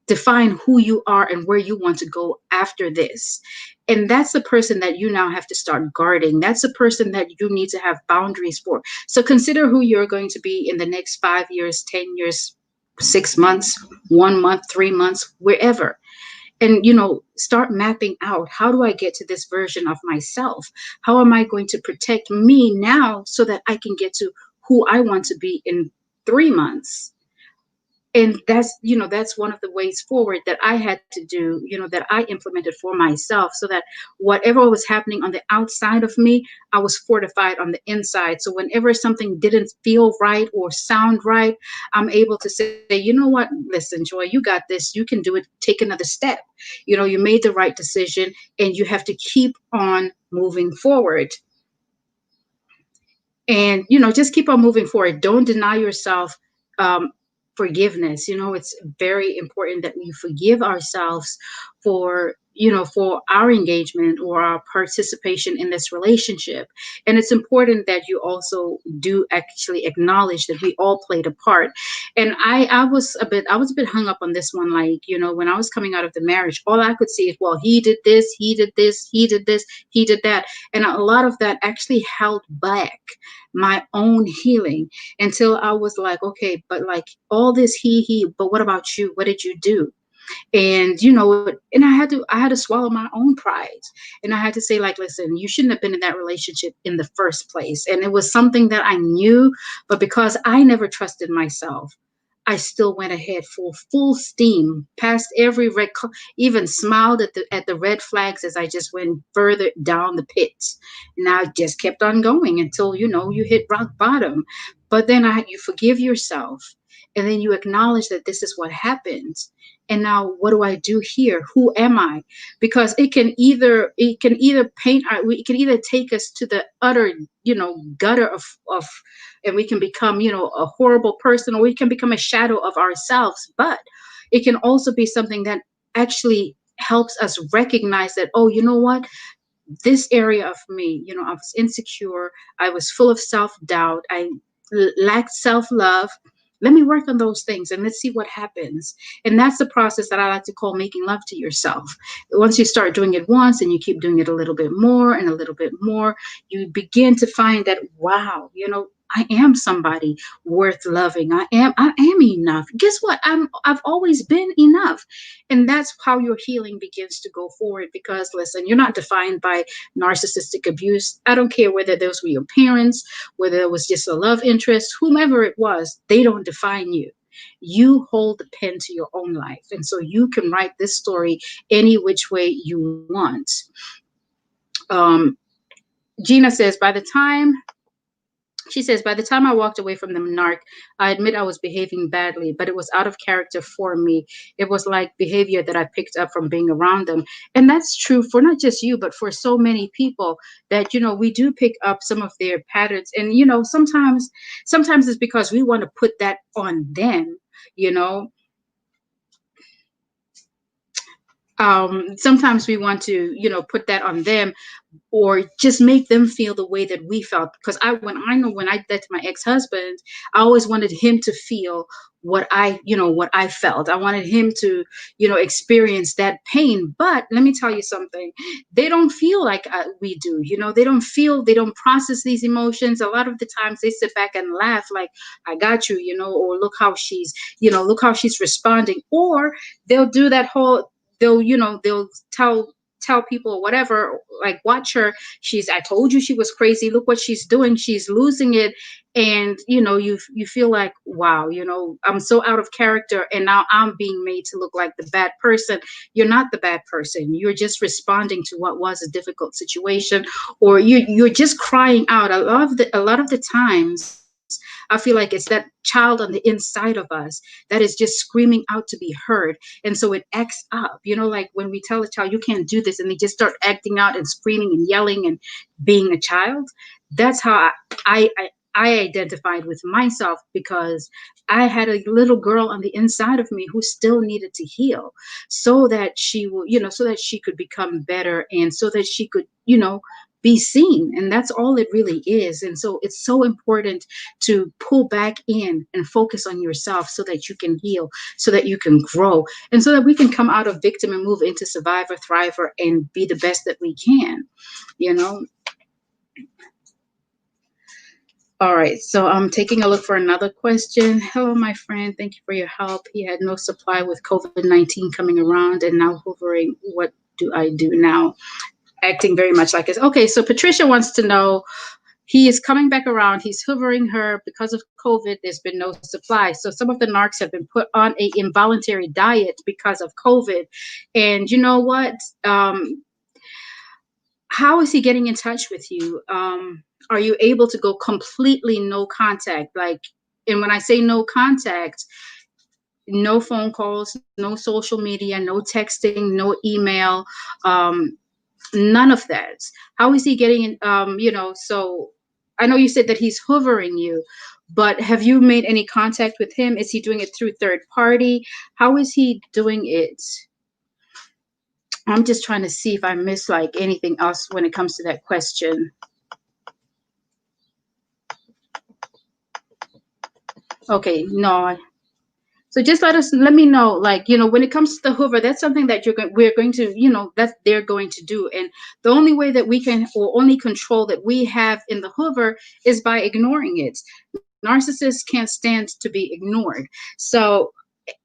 define who you are and where you want to go after this. And that's the person that you now have to start guarding. That's the person that you need to have boundaries for. So consider who you're going to be in the next 5 years, 10 years, 6 months, 1 month, 3 months, wherever. And start mapping out, how do I get to this version of myself? How am I going to protect me now, so that I can get to who I want to be in 3 months? And that's one of the ways forward that I had to do, that I implemented for myself, so that whatever was happening on the outside of me, I was fortified on the inside. So whenever something didn't feel right or sound right, I'm able to say, you know what, listen, Joy, you got this, you can do it, take another step. You made the right decision, and you have to keep on moving forward. And just keep on moving forward. Don't deny yourself forgiveness. It's very important that we forgive ourselves for our engagement or our participation in this relationship. And it's important that you also do actually acknowledge that we all played a part. And I was a bit hung up on this one. Like, when I was coming out of the marriage, all I could see is, well, he did this, he did this, he did this, he did that. And a lot of that actually held back my own healing, until I was like, okay, but like all this he, but what about you? What did you do? And and I had to swallow my own pride, and I had to say, like, listen, you shouldn't have been in that relationship in the first place. And it was something that I knew, but because I never trusted myself, I still went ahead full steam past every even smiled at the red flags as I just went further down the pit. And I just kept on going until you hit rock bottom. But then you forgive yourself, and then you acknowledge that this is what happened. And now what do I do here? Who am I? Because it can either take us to the utter gutter of and we can become a horrible person, or we can become a shadow of ourselves. But it can also be something that actually helps us recognize that, oh, you know what, this area of me, I was insecure, I was full of self-doubt, I lacked self-love. Let me work on those things, and let's see what happens. And that's the process that I like to call making love to yourself. Once you start doing it once, and you keep doing it a little bit more and a little bit more, you begin to find that, wow, I am somebody worth loving. I am enough. Guess what? I've always been enough. And that's how your healing begins to go forward. Because listen, you're not defined by narcissistic abuse. I don't care whether those were your parents, whether it was just a love interest, whomever it was, they don't define you. You hold the pen to your own life. And so you can write this story any which way you want. Gina says, by the time I walked away from the narc, I admit I was behaving badly, but it was out of character for me. It was like behavior that I picked up from being around them. And that's true for not just you, but for so many people, that, we do pick up some of their patterns. And, sometimes it's because we want to put that on them, sometimes we want to, put that on them, or just make them feel the way that we felt. Because when I did to my ex-husband, I always wanted him to feel what I felt. I wanted him to, experience that pain. But let me tell you something, they don't feel like we do. They don't process these emotions. A lot of the times they sit back and laugh, like, I got you, or look how she's responding. Or they'll do that whole, they'll tell tell people whatever, like, watch her, I told you she was crazy, look what she's doing, she's losing it. And you feel like, wow, I'm so out of character, and now I'm being made to look like the bad person. You're not the bad person, you're just responding to what was a difficult situation, or you're just crying out. A lot of the times I feel like it's that child on the inside of us that is just screaming out to be heard. And so it acts up, like when we tell a child you can't do this, and they just start acting out and screaming and yelling and being a child. That's how I identified with myself, because I had a little girl on the inside of me who still needed to heal, so that she will, so that she could become better, and so that she could, be seen. And that's all it really is. And so it's so important to pull back in and focus on yourself, so that you can heal, so that you can grow, and so that we can come out of victim and move into survivor, thriver, and be the best that we can, you know. All right, so I'm taking a look for another question. Hello, my friend. Thank you for your help. He had no supply with COVID-19 coming around, and now hovering. What do I do now? Acting very much like this. Okay, so Patricia wants to know, he is coming back around. He's hoovering her because of COVID. There's been no supply. So some of the narcs have been put on a involuntary diet because of COVID. And you know what? How is he getting in touch with you? Are you able to go completely no contact? Like, and when I say no contact, no phone calls, no social media, no texting, no email, none of that. How is he getting in? So I know you said that he's hoovering you, but have you made any contact with him? Is he doing it through third party? How is he doing it? I'm just trying to see if I missed like anything else when it comes to that question. Okay, no. So just let me know, like, when it comes to the hoover, that's something that we're going to, that they're going to do. And the only way that we can, or only control that we have in the hoover, is by ignoring it. Narcissists can't stand to be ignored. So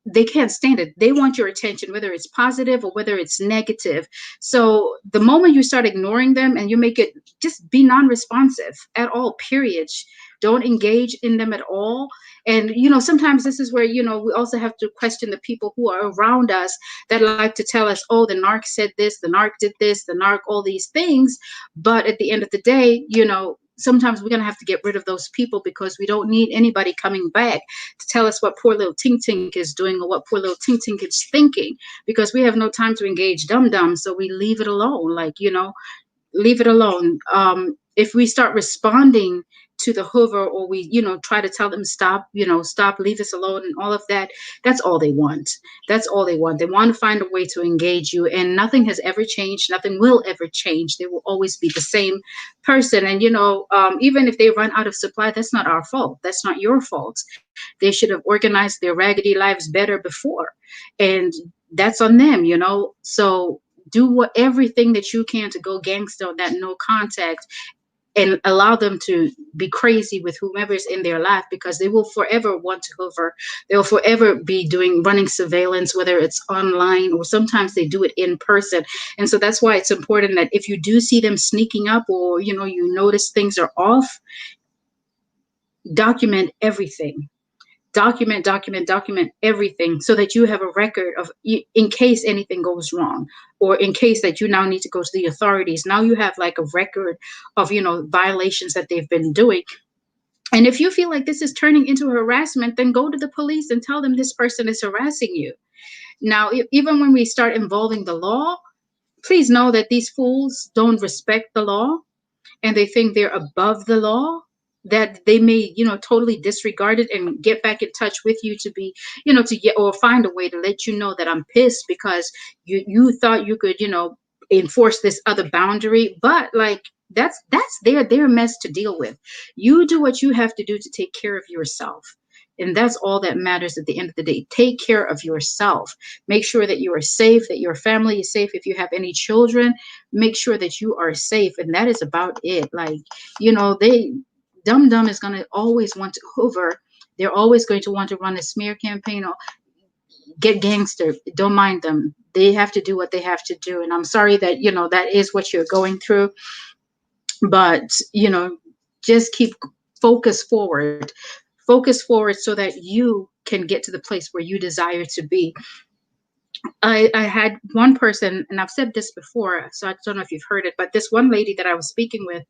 they can't stand it. They want your attention, whether it's positive or whether it's negative. So the moment you start ignoring them and you make it, just be non-responsive at all, period. Don't engage in them at all. And sometimes this is where we also have to question the people who are around us that like to tell us, oh, the narc said this, the narc did this, the narc, all these things. But at the end of the day, sometimes we're going to have to get rid of those people, because we don't need anybody coming back to tell us what poor little Tink Tink is doing, or what poor little Tink Tink is thinking, because we have no time to engage dum dum. So we leave it alone, leave it alone. If we start responding to the hoover, or we try to tell them stop, stop, leave us alone, and all of that, that's all they want. That's all they want. They want to find a way to engage you, and nothing has ever changed, nothing will ever change. They will always be the same person. And even if they run out of supply, that's not our fault, that's not your fault. They should have organized their raggedy lives better before, and that's on them. So do everything that you can to go gangster on that no contact, and allow them to be crazy with whomever's in their life, because they will forever want to hover. They'll forever be running surveillance, whether it's online or sometimes they do it in person. And so that's why it's important that if you do see them sneaking up, or you notice things are off, document everything. Document everything, so that you have a record of, in case anything goes wrong, or in case that you now need to go to the authorities. Now you have like a record of violations that they've been doing. And if you feel like this is turning into harassment, then go to the police and tell them this person is harassing you. Now, even when we start involving the law, please know that these fools don't respect the law, and they think they're above the law, that they may totally disregard it and get back in touch with you to be to get, or find a way to let you know that I'm pissed because you thought you could enforce this other boundary. But like, that's their mess to deal with. You do what you have to do to take care of yourself, and that's all that matters at the end of the day. Take care of yourself. Make sure that you are safe, that your family is safe. If you have any children, make sure that you are safe. And that is about it. Like, Dum Dum is going to always want to hoover. They're always going to want to run a smear campaign. get gangster. Don't mind them. They have to do what they have to do. And I'm sorry that, that is what you're going through. But, just keep focus forward. Focus forward so that you can get to the place where you desire to be. I had one person, and I've said this before, so I don't know if you've heard it, but this one lady that I was speaking with,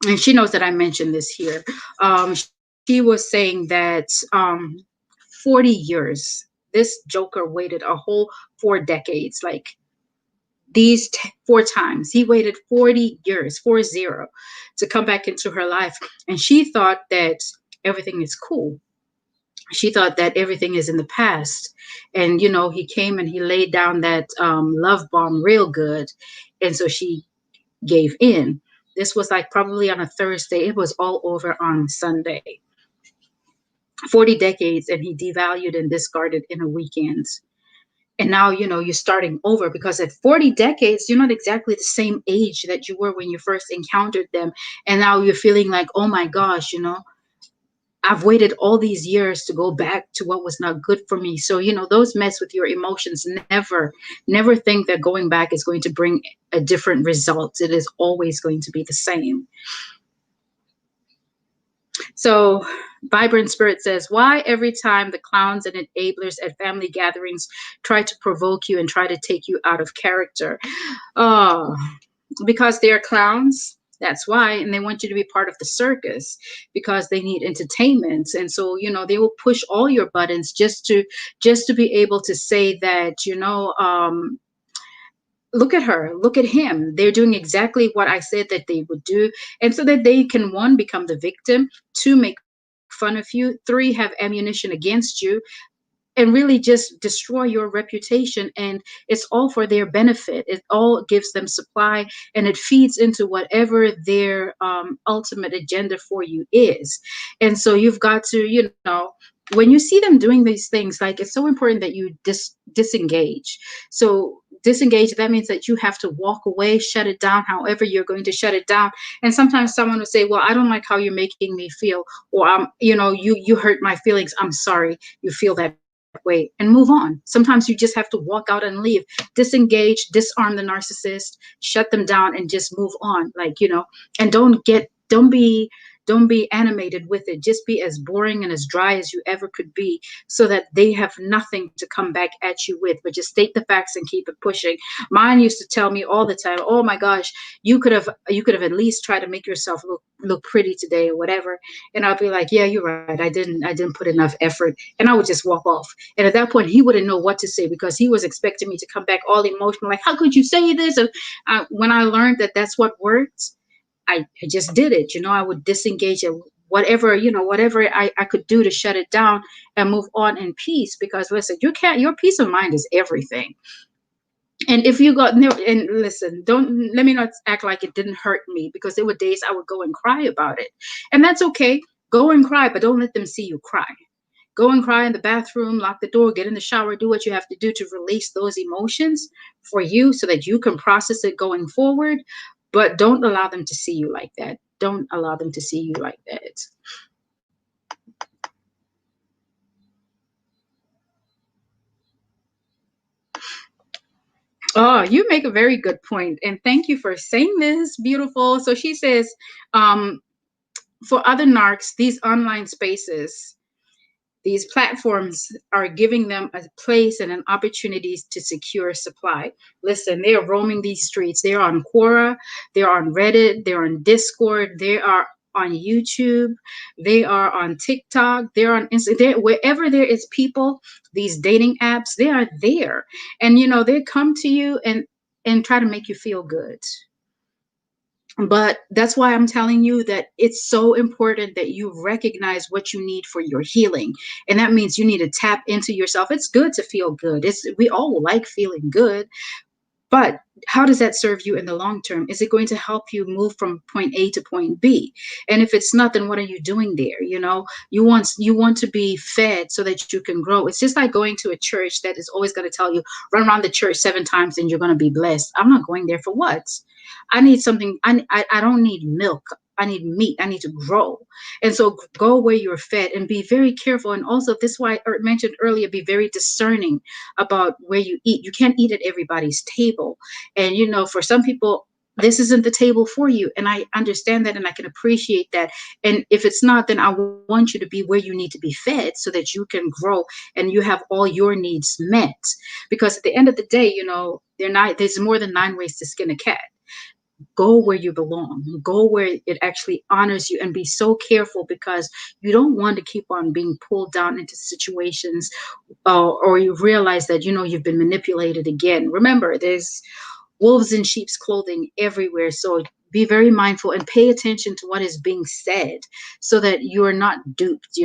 and she knows that I mentioned this here. She was saying that 40 years, this joker waited a whole 4 decades, like these 4 times. He waited 40 years, 40, to come back into her life. And she thought that everything is cool. She thought that everything is in the past. And, he came and he laid down that love bomb real good. And so she gave in. This was like probably on a Thursday. It was all over on Sunday. 40 decades, and he devalued and discarded in a weekend. And now, you're starting over, because at 40 decades, you're not exactly the same age that you were when you first encountered them. And now you're feeling like, oh my gosh, I've waited all these years to go back to what was not good for me. So, those mess with your emotions. Never think that going back is going to bring a different result. It is always going to be the same. So Vibrant Spirit says, why every time the clowns and enablers at family gatherings try to provoke you and try to take you out of character? Oh, because they're clowns. That's why. And they want you to be part of the circus because they need entertainment. And so, they will push all your buttons just to be able to say that, look at her, look at him. They're doing exactly what I said that they would do. And so that they can, 1, become the victim, 2, make fun of you, 3, have ammunition against you, and really just destroy your reputation. And it's all for their benefit. It all gives them supply, and it feeds into whatever their ultimate agenda for you is. And so you've got to, when you see them doing these things, like, it's so important that you disengage. So disengage, that means that you have to walk away, shut it down, however you're going to shut it down. And sometimes someone will say, well, I don't like how you're making me feel, or you hurt my feelings. I'm sorry you feel that way, and move on. Sometimes you just have to walk out and leave. Disengage, disarm the narcissist, shut them down, and just move on. And don't be animated with it. Just be as boring and as dry as you ever could be, so that they have nothing to come back at you with, but just state the facts and keep it pushing. Mine used to tell me all the time, oh my gosh, you could have at least tried to make yourself look pretty today or whatever. And I'll be like, yeah, you're right. I didn't put enough effort. And I would just walk off. And at that point, he wouldn't know what to say, because he was expecting me to come back all emotional, like, how could you say this? And when I learned that that's what worked, I just did it. I would disengage and whatever I could do to shut it down and move on in peace. Because listen, your peace of mind is everything. And if you got, and listen, let me not act like it didn't hurt me, because there were days I would go and cry about it. And that's okay. Go and cry, but don't let them see you cry. Go and cry in the bathroom, lock the door, get in the shower, do what you have to do to release those emotions for you, so that you can process it going forward. But don't allow them to see you like that. Don't allow them to see you like that. Oh, you make a very good point. And thank you for saying this, beautiful. So she says, for other narcs, these online spaces, these platforms are giving them a place and an opportunity to secure supply. Listen, they are roaming these streets. They're on Quora, they're on Reddit, they're on Discord, they are on YouTube, they are on TikTok, they're on Instagram. Wherever there is people, these dating apps, they are there. And they come to you and try to make you feel good. But that's why I'm telling you that it's so important that you recognize what you need for your healing. And that means you need to tap into yourself. It's good to feel good. We all like feeling good. But how does that serve you in the long term? Is it going to help you move from point A to point B? And if it's not, then what are you doing there? You want to be fed so that you can grow. It's just like going to a church that is always going to tell you, run around the church 7 times and you're going to be blessed. I'm not going there for what? I need something. I don't need milk. meat. I need to grow. And so go where you're fed and be very careful. And also, this is why I mentioned earlier, be very discerning about where you eat. You can't eat at everybody's table. And, for some people, this isn't the table for you. And I understand that and I can appreciate that. And if it's not, then I want you to be where you need to be fed so that you can grow and you have all your needs met. Because at the end of the day, there's more than 9 ways to skin a cat. Go where you belong, go where it actually honors you, and be so careful because you don't want to keep on being pulled down into situations, or you realize that you've been manipulated again. Remember, there's wolves in sheep's clothing everywhere. So be very mindful and pay attention to what is being said so that you're not duped,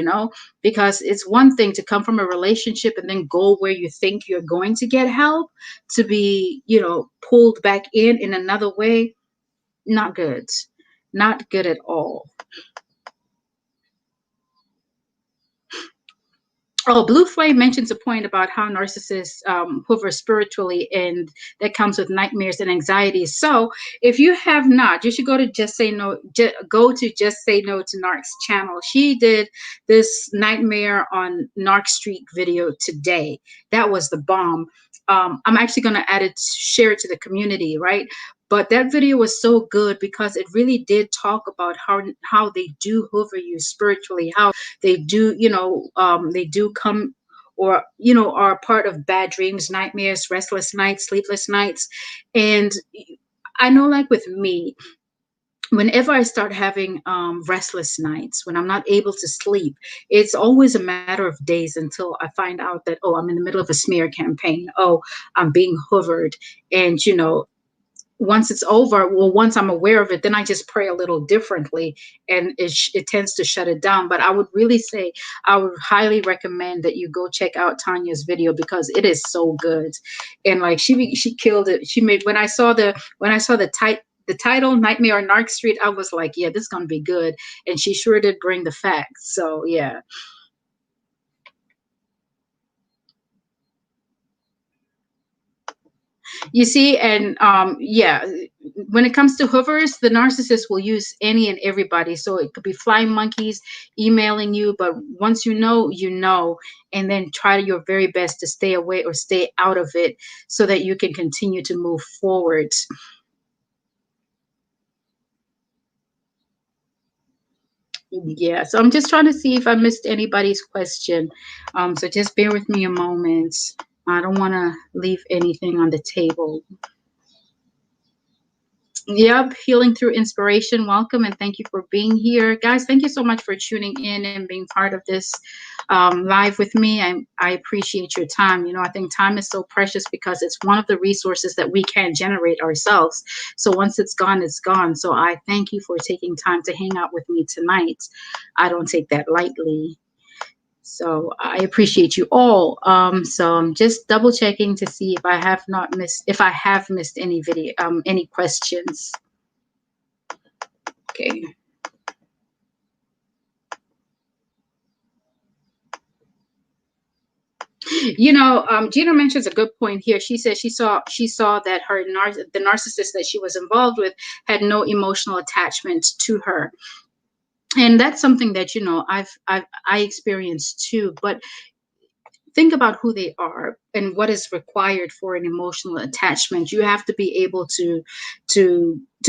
because it's one thing to come from a relationship and then go where you think you're going to get help, to be, pulled back in another way. Not good. Not good at all. Oh, Blue Flame mentions a point about how narcissists hover spiritually, and that comes with nightmares and anxieties. So, if you have not, you should go to Just Say No. Go to Just Say No to Narc's channel. She did this nightmare on Narc Street video today. That was the bomb. I'm actually going to share it to the community, right? But that video was so good because it really did talk about how they do hover you spiritually, how they do, they do come, or are part of bad dreams, nightmares, restless nights, sleepless nights. And I know, like with me, whenever I start having restless nights, when I'm not able to sleep, it's always a matter of days until I find out that, oh, I'm in the middle of a smear campaign. Oh, I'm being hovered. And once it's over, well, once I'm aware of it, then I just pray a little differently, and it tends to shut it down. But I would really say, I would highly recommend that you go check out Tanya's video because it is so good. And like she killed it. She made, when I saw the title, Nightmare on Narc Street, I was like, yeah, this is gonna be good. And she sure did bring the facts. So yeah. You see, and yeah, when it comes to hoovers, the narcissist will use any and everybody. So it could be flying monkeys emailing you, but once and then try your very best to stay away or stay out of it so that you can continue to move forward. Yeah, so I'm just trying to see if I missed anybody's question. So just bear with me a moment. I don't want to leave anything on the table. Yep, healing through inspiration. Welcome and thank you for being here, guys. Thank you so much for tuning in and being part of this live with me. I appreciate your time. I think time is so precious because it's one of the resources that we can generate ourselves. So once it's gone, it's gone. So I thank you for taking time to hang out with me tonight. I don't take that lightly. So I appreciate you all. So I'm just double checking to see if I have missed any video, any questions. Okay. Gina mentions a good point here. She said she saw that the narcissist that she was involved with had no emotional attachment to her. And that's something that, I experienced too. But think about who they are and what is required for an emotional attachment. You have to be able to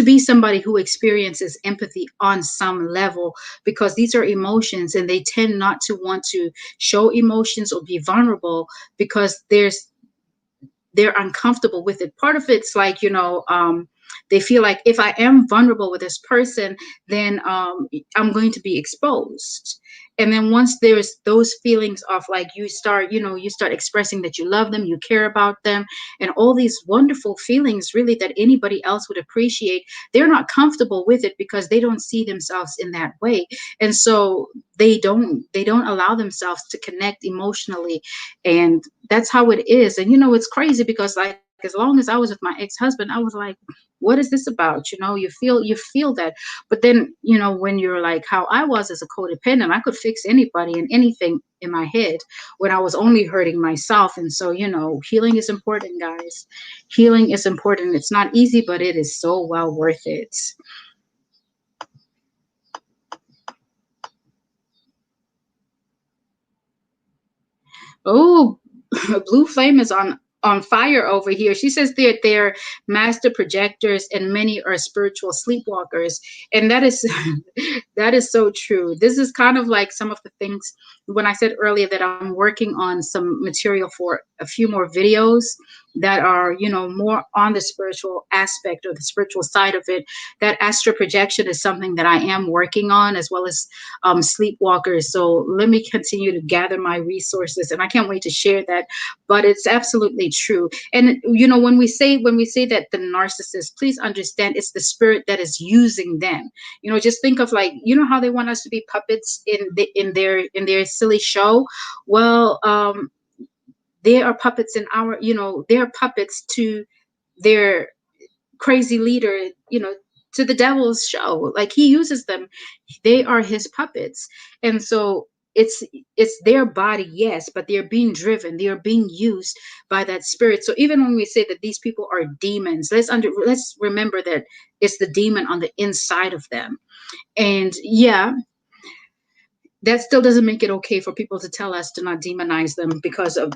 be somebody who experiences empathy on some level, because these are emotions and they tend not to want to show emotions or be vulnerable because they're uncomfortable with it. Part of it's like, they feel like if I am vulnerable with this person, then I'm going to be exposed. And then once there's those feelings of like, you start expressing that you love them, you care about them, and all these wonderful feelings really that anybody else would appreciate, they're not comfortable with it because they don't see themselves in that way. And so they don't allow themselves to connect emotionally. And that's how it is. And it's crazy because, like, as long as I was with my ex-husband, I was like, what is this about? You feel that. But then, when you're like how I was as a codependent, I could fix anybody and anything in my head when I was only hurting myself. And so, healing is important, guys. Healing is important. It's not easy, but it is so well worth it. Oh, Blue Flame is on fire over here. She says they're master projectors and many are spiritual sleepwalkers, and that is that is so true. This is kind of like some of the things when I said earlier that I'm working on some material for a few more videos that are, more on the spiritual aspect or the spiritual side of it. That astral projection is something that I am working on, as well as sleepwalkers. So let me continue to gather my resources, and I can't wait to share that. But it's absolutely true. And when we say that the narcissist, please understand it's the spirit that is using them. Just think of, like, how they want us to be puppets in their silly show. Well, they are puppets in our, they're puppets to their crazy leader, to the devil's show. Like, he uses them. They are his puppets. And so it's their body, yes, but they're being driven, they are being used by that spirit. So even when we say that these people are demons, let's remember that it's the demon on the inside of them. And yeah, that still doesn't make it okay for people to tell us to not demonize them because of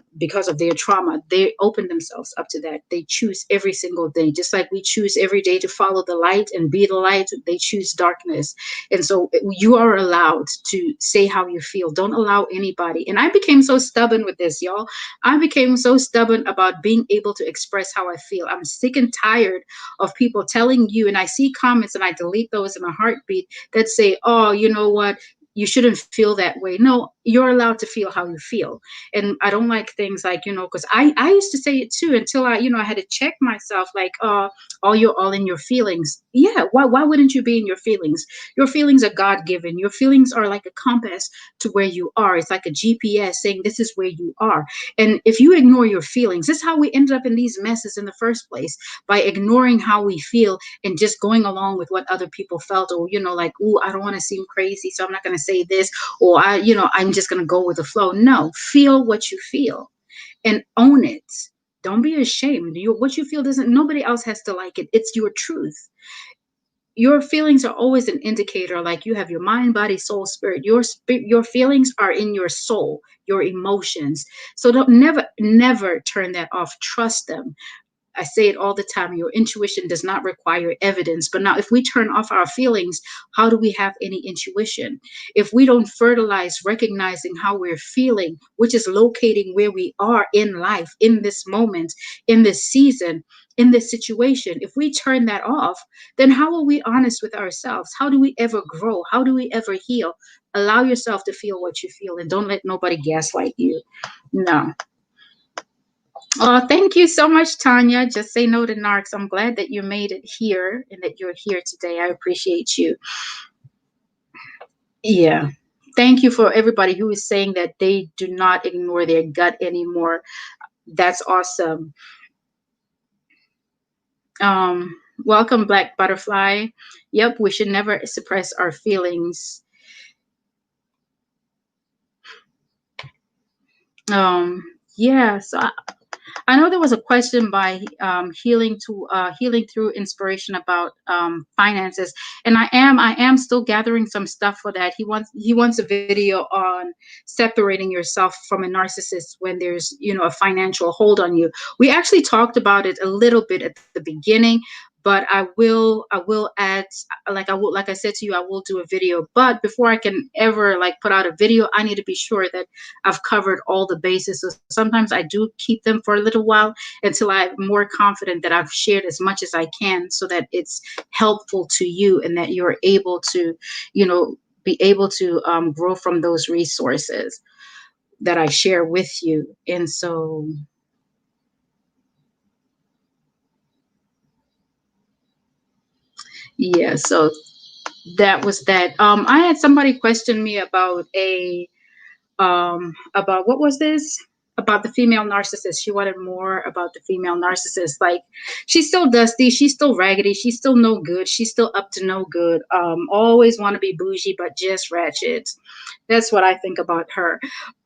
their trauma. They open themselves up to that. They choose every single day, just like we choose every day to follow the light and be the light. They choose darkness. And so you are allowed to say how you feel. Don't allow anybody. And I became so stubborn with this, y'all. I became so stubborn about being able to express how I feel. I'm sick and tired of people telling you, and I see comments and I delete those in a heartbeat, that say, oh, you know what, you shouldn't feel that way. No, you're allowed to feel how you feel. And I don't like things like, because I used to say it too, until I had to check myself, like, you're all in your feelings. Yeah, why wouldn't you be in your feelings? Your feelings are God-given. Your feelings are like a compass to where you are. It's like a GPS saying this is where you are. And if you ignore your feelings, this is how we ended up in these messes in the first place, by ignoring how we feel and just going along with what other people felt, or like, ooh, I don't want to seem crazy, so I'm not going to say this, or I'm just going to go with the flow. No, feel what you feel and own it. Don't be ashamed. What you feel doesn't, nobody else has to like it. It's your truth. Your feelings are always an indicator. Like, you have your mind, body, soul, spirit. Your feelings are in your soul, your emotions. So don't, never turn that off. Trust them. I say it all the time. Your intuition does not require evidence. But now, if we turn off our feelings, how do we have any intuition? If we don't fertilize recognizing how we're feeling, which is locating where we are in life, in this moment, in this season, in this situation, if we turn that off, then how are we honest with ourselves? How do we ever grow? How do we ever heal? Allow yourself to feel what you feel, and don't let nobody gaslight you. No. Oh, thank you so much, Tanya. Just say no to narcs. I'm glad that you made it here and that you're here today. I appreciate you. Yeah. Thank you for everybody who is saying that they do not ignore their gut anymore. That's awesome. Welcome, Black Butterfly. Yep, we should never suppress our feelings. Um, yeah, so I know there was a question by healing through inspiration about finances, and I am still gathering some stuff for that. He wants a video on separating yourself from a narcissist when there's a financial hold on you. We actually talked about it a little bit at the beginning, but I will add, like I said to you, I will do a video. But before I can ever put out a video, I need to be sure that I've covered all the bases. So sometimes I do keep them for a little while until I'm more confident that I've shared as much as I can, so that it's helpful to you and that you're able to, be able to grow from those resources that I share with you. And so, yeah, so that was that. I had somebody question me about what was this, about the female narcissist. She wanted more about the female narcissist. Like, she's still dusty, she's still raggedy, she's still no good, she's still up to no good, always want to be bougie but just ratchet. That's what I think about her.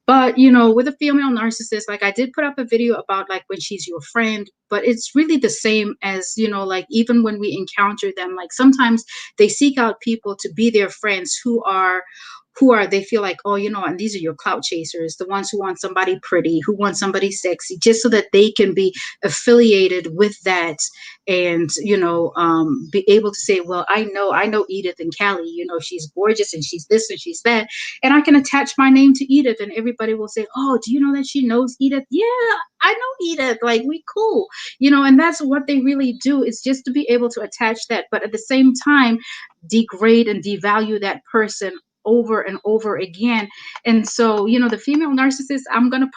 But with a female narcissist, like, I did put up a video about, like, when she's your friend, but it's really the same as, like, even when we encounter them, like, sometimes they seek out people to be their friends who are, they feel like, oh, and these are your clout chasers, the ones who want somebody pretty, who want somebody sexy, just so that they can be affiliated with that, and be able to say, well, I know Edith and Callie, she's gorgeous and she's this and she's that, and I can attach my name to Edith, and everybody will say, oh, do you know that she knows Edith? Yeah, I know Edith, like, we cool. And that's what they really do, is just to be able to attach that, but at the same time degrade and devalue that person over and over again. And so, the female narcissist, I'm gonna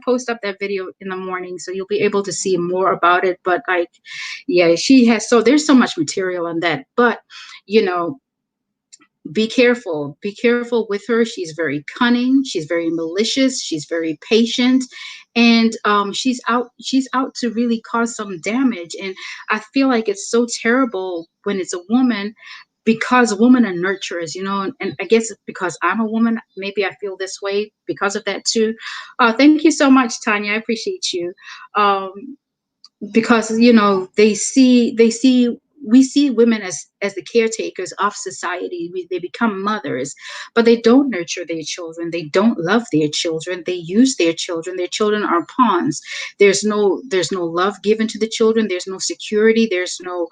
post up that video in the morning, so you'll be able to see more about it. But like, yeah, she has, so there's so much material on that. But be careful with her. She's very cunning, she's very malicious, she's very patient, and she's out to really cause some damage. And I feel like it's so terrible when it's a woman, because women are nurturers, and I guess it's because I'm a woman, maybe I feel this way because of that too. Thank you so much, Tanya, I appreciate you. Because we see women as the caretakers of society. They become mothers, but they don't nurture their children, they don't love their children, they use their children. Their children are pawns. There's no love given to the children, there's no security, there's no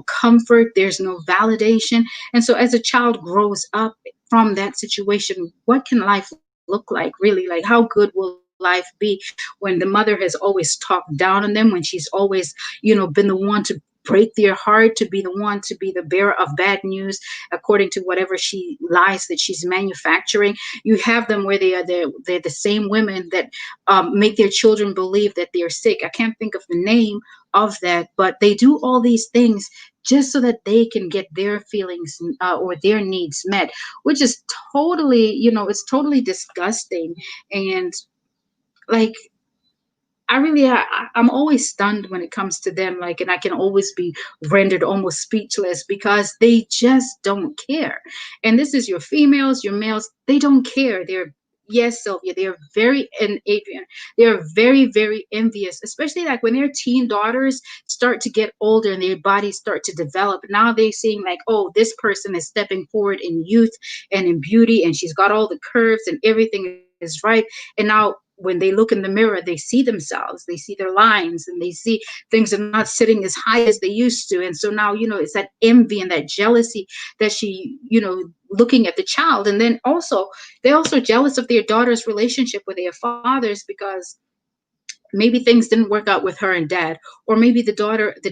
comfort, there's no validation. And so as a child grows up from that situation, what can life look like, really? Like, how good will life be when the mother has always talked down on them, when she's always been the one to break their heart, to be the one to be the bearer of bad news according to whatever she lies that she's manufacturing? You have them where they're the same women that make their children believe that they're sick. I can't think of the name of that, but they do all these things just so that they can get their feelings or their needs met, which is totally, it's totally disgusting. And like, I'm always stunned when it comes to them, like, and I can always be rendered almost speechless, because they just don't care. And this is your females, your males, they don't care. They're, yes, Sylvia, they're very, and Adrian, they're very, very envious, especially like when their teen daughters start to get older and their bodies start to develop. Now they're seeing like, oh, this person is stepping forward in youth and in beauty, and she's got all the curves and everything is right. And now when they look in the mirror, they see themselves, they see their lines, and they see things are not sitting as high as they used to. And so now, it's that envy and that jealousy that she, looking at the child. And then also, they're also jealous of their daughter's relationship with their fathers, because maybe things didn't work out with her and dad, or maybe the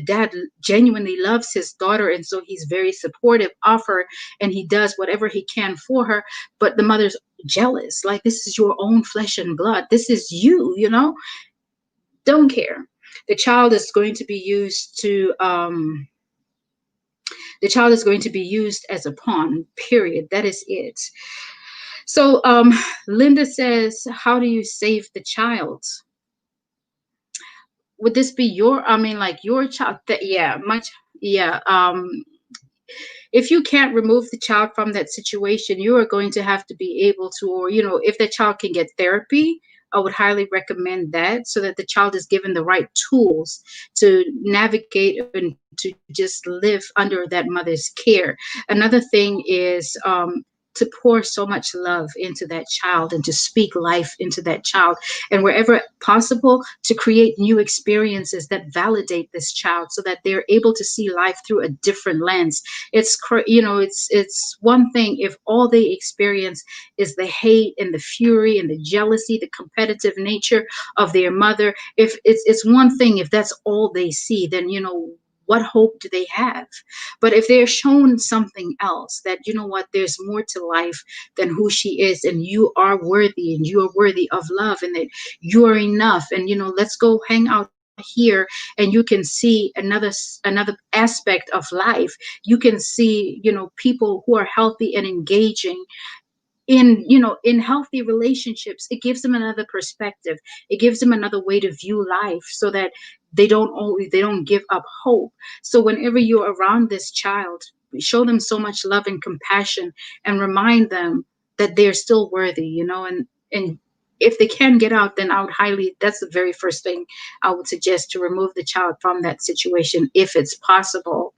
dad genuinely loves his daughter, and so he's very supportive of her and he does whatever he can for her. But the mother's jealous, like, this is your own flesh and blood, this is you, don't care. The child is going to be used to the child is going to be used as a pawn, period. That is it. So Linda says, how do you save the child? Would this be like your child? Yeah, much. Yeah. If you can't remove the child from that situation, you are going to have to be able to, or, if the child can get therapy, I would highly recommend that, so that the child is given the right tools to navigate and to just live under that mother's care. Another thing is, to pour so much love into that child and to speak life into that child, and wherever possible to create new experiences that validate this child, so that they're able to see life through a different lens. It's one thing if all they experience is the hate and the fury and the jealousy, the competitive nature of their mother. If it's one thing if that's all they see, then what hope do they have? But if they're shown something else, that what, there's more to life than who she is, and you are worthy, and you are worthy of love, and that you are enough, and let's go hang out here, and you can see another aspect of life. You can see people who are healthy and engaging in healthy relationships. It gives them another perspective, it gives them another way to view life, so that they don't give up hope. So whenever you're around this child, show them so much love and compassion, and remind them that they're still worthy, and if they can get out, then that's the very first thing I would suggest, to remove the child from that situation if it's possible.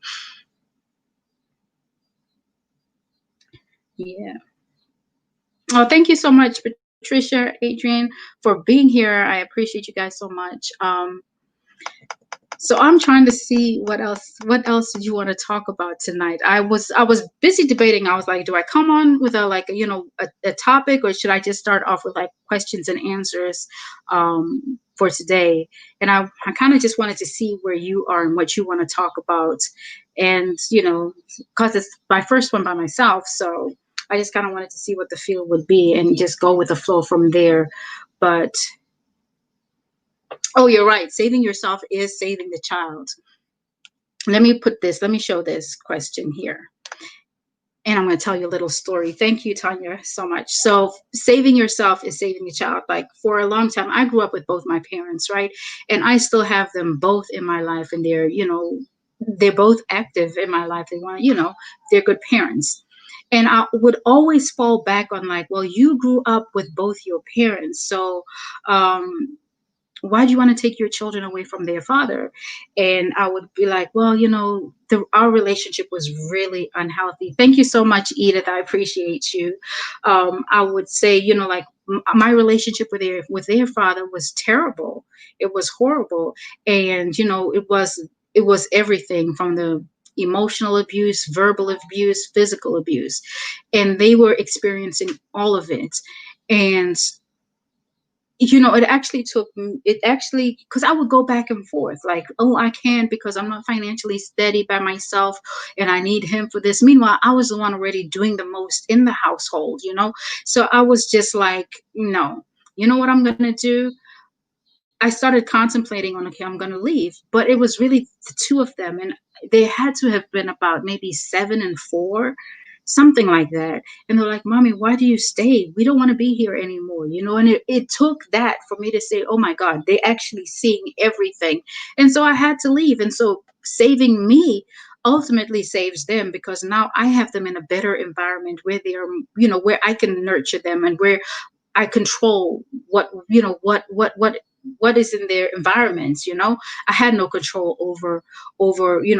Yeah. Oh, thank you so much, Patricia, Adrian, for being here. I appreciate you guys so much. So I'm trying to see what else did you want to talk about tonight? I was busy debating. I was like, do I come on with a topic, or should I just start off with like questions and answers for today? And I kind of just wanted to see where you are and what you want to talk about. And because it's my first one by myself, so I just kind of wanted to see what the feel would be and just go with the flow from there. But oh, you're right. Saving yourself is saving the child. Let me show this question here. And I'm going to tell you a little story. Thank you, Tanya, so much. So, saving yourself is saving the child. Like, for a long time, I grew up with both my parents, right? And I still have them both in my life, and they're both active in my life. They're good parents. And I would always fall back on, like, well, you grew up with both your parents. So, why do you want to take your children away from their father? And I would be like, well, our relationship was really unhealthy. Thank you so much, Edith. I appreciate you. I would say, like, my relationship with their father was terrible. It was horrible. And it was everything from the emotional abuse, verbal abuse, physical abuse, and they were experiencing all of it. And it actually, because I would go back and forth, like, oh, I can't because I'm not financially steady by myself and I need him for this. Meanwhile, I was the one already doing the most in the household. So I was just like, no, you know what I'm going to do? I started contemplating on, okay, I'm going to leave, but it was really the two of them, and they had to have been about maybe 7 and 4, something like that. And they're like, "Mommy, why do you stay? We don't want to be here anymore." And it took that for me to say, "Oh my God, they actually seeing everything," and so I had to leave. And so saving me ultimately saves them, because now I have them in a better environment where where I can nurture them, and where I control what is in their environments. I had no control over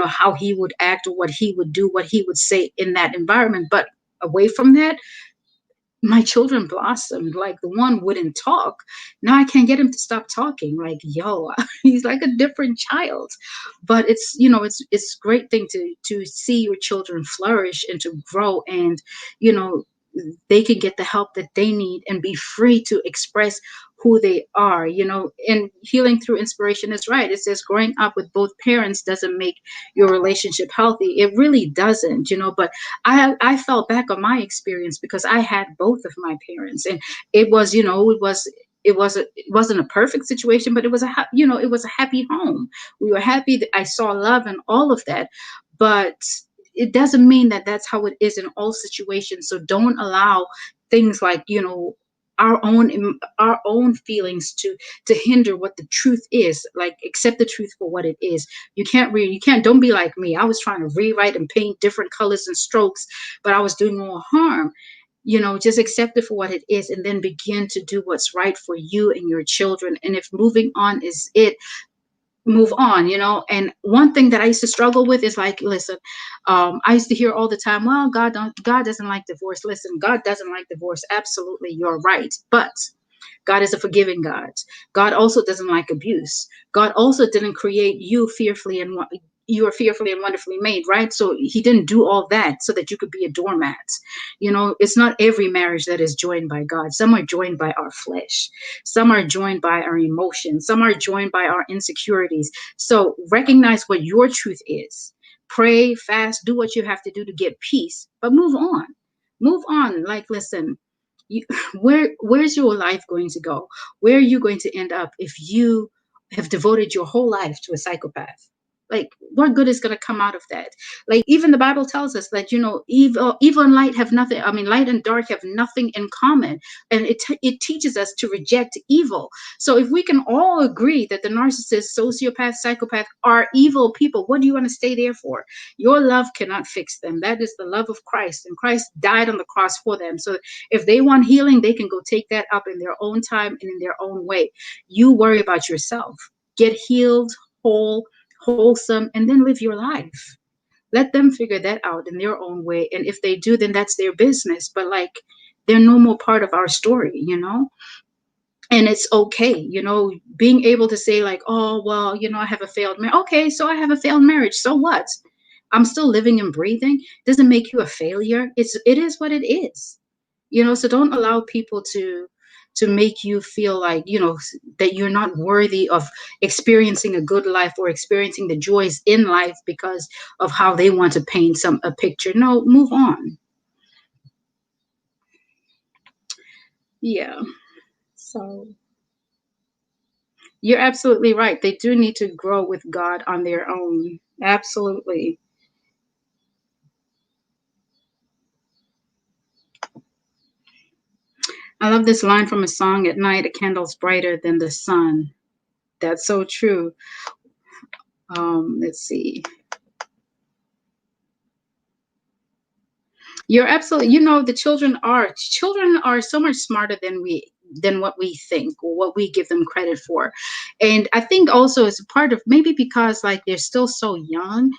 how he would act, or what he would do, what he would say in that environment. But away from that, my children blossomed. Like, the one wouldn't talk. Now I can't get him to stop talking. Like, yo, he's like a different child. But it's a great thing to see your children flourish and to grow, and you know they can get the help that they need and be free to express who they are. And healing through inspiration is right. It says growing up with both parents doesn't make your relationship healthy. It really doesn't. But I fell back on my experience because I had both of my parents, and it wasn't a perfect situation, but it was it was a happy home. We were happy that I saw love and all of that. But it doesn't mean that that's how it is in all situations. So don't allow things like our own feelings to hinder what the truth is. Like, accept the truth for what it is. You can't don't be like me. I was trying to rewrite and paint different colors and strokes, but I was doing more harm. Just accept it for what it is, and then begin to do what's right for you and your children. And if moving on is it, move on. And one thing that I used to struggle with is, like, listen, I used to hear all the time, well, God doesn't like divorce. Listen, God doesn't like divorce. Absolutely, you're right. But God is a forgiving God. God also doesn't like abuse. God also didn't create you are fearfully and wonderfully made, right? So he didn't do all that so that you could be a doormat. It's not every marriage that is joined by God. Some are joined by our flesh. Some are joined by our emotions. Some are joined by our insecurities. So recognize what your truth is. Pray, fast, do what you have to do to get peace, but move on. Move on. Like, listen, you, where's your life going to go? Where are you going to end up if you have devoted your whole life to a psychopath? Like, what good is going to come out of that? Like, even the Bible tells us that evil and light have nothing. I mean, light and dark have nothing in common, and it teaches us to reject evil. So if we can all agree that the narcissist, sociopath, psychopath are evil people, what do you want to stay there for? Your love cannot fix them. That is the love of Christ, and Christ died on the cross for them. So if they want healing, they can go take that up in their own time and in their own way. You worry about yourself. Get healed, whole, wholesome, and then live your life. Let them figure that out in their own way. And if they do, then that's their business. But, like, they're no more part of our story, and it's okay, being able to say like, oh, well, I have a failed marriage. Okay, so I have a failed marriage. So what? I'm still living and breathing. Doesn't make you a failure. It is what it is. So don't allow people to make you feel like, that you're not worthy of experiencing a good life or experiencing the joys in life because of how they want to paint a picture. No, move on. Yeah. So you're absolutely right. They do need to grow with God on their own. Absolutely. I love this line from a song: "At night, a candle's brighter than the sun." That's so true. Let's see. You're absolutely, the children are so much smarter than what we think or what we give them credit for. And I think also it's a part of, maybe because like they're still so young,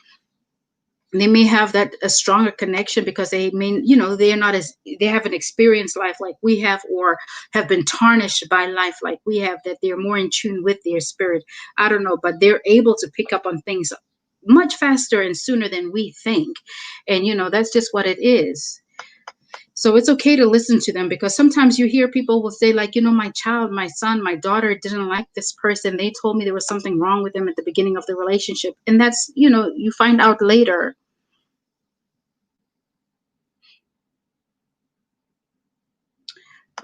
they may have that a stronger connection because they mean, they're not as they haven't experienced life like we have, or have been tarnished by life like we have, that they're more in tune with their spirit. I don't know, but they're able to pick up on things much faster and sooner than we think. And that's just what it is. So it's okay to listen to them, because sometimes you hear people will say like, my child, my son, my daughter didn't like this person. They told me there was something wrong with them at the beginning of the relationship. And that's, you find out later.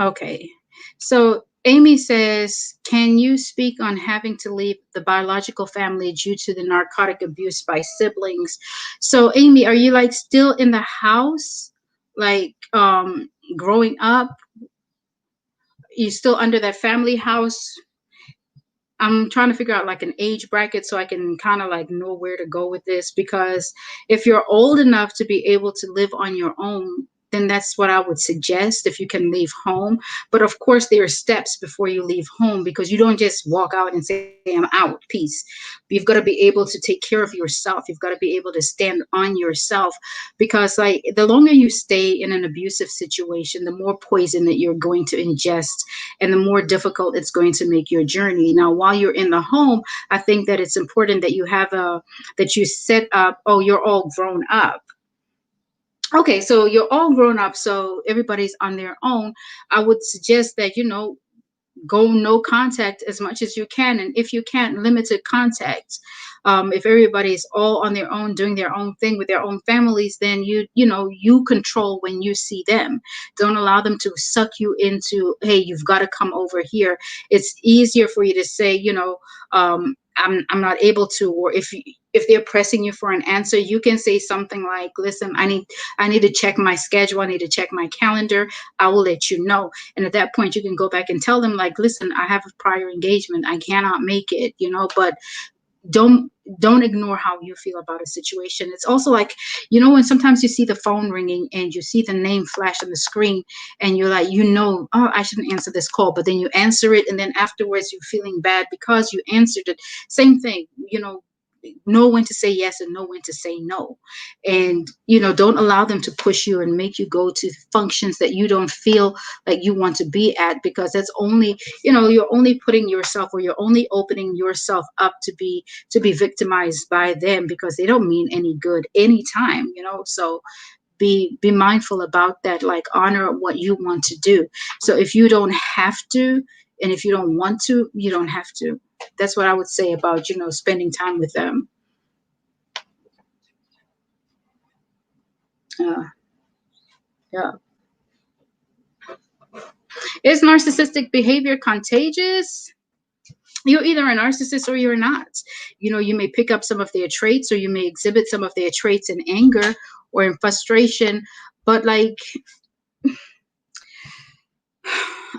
Okay. So Amy says, can you speak on having to leave the biological family due to the narcotic abuse by siblings? So Amy, are you like still in the house? Like growing up? You still under that family house? I'm trying to figure out like an age bracket so I can kind of like know where to go with this, because if you're old enough to be able to live on your own, then that's what I would suggest, if you can leave home. But of course, there are steps before you leave home, because you don't just walk out and say, I'm out, peace. You've got to be able to take care of yourself. You've got to be able to stand on yourself, because like the longer you stay in an abusive situation, the more poison that you're going to ingest, and the more difficult it's going to make your journey. Now, while you're in the home, I think that it's important that you set up, oh, you're all grown up. Okay, so you're all grown up, so everybody's on their own. I would suggest that, go no contact as much as you can, and if you can't, limited contact. If everybody's all on their own doing their own thing with their own families, then you control when you see them. Don't allow them to suck you into, hey, you've got to come over here. It's easier for you to say, I'm not able to. Or if they're pressing you for an answer, you can say something like, listen, I need to check my schedule, I need to check my calendar, I will let you know. And at that point, you can go back and tell them like, listen, I have a prior engagement, I cannot make it, but don't ignore how you feel about a situation. It's also like, when sometimes you see the phone ringing and you see the name flash on the screen, and you're like, oh, I shouldn't answer this call, but then you answer it, and then afterwards you're feeling bad because you answered it. Same thing, know when to say yes and know when to say no. And don't allow them to push you and make you go to functions that you don't feel like you want to be at, because that's only, you're only putting yourself, or you're only opening yourself up to be victimized by them, because they don't mean any good anytime. So be mindful about that. Like, honor what you want to do. So if you don't have to, and if you don't want to, you don't have to. That's what I would say about spending time with them. uh, yeah. Is narcissistic behavior contagious? You're either a narcissist or you're not. You may pick up some of their traits, or you may exhibit some of their traits in anger or in frustration. But like,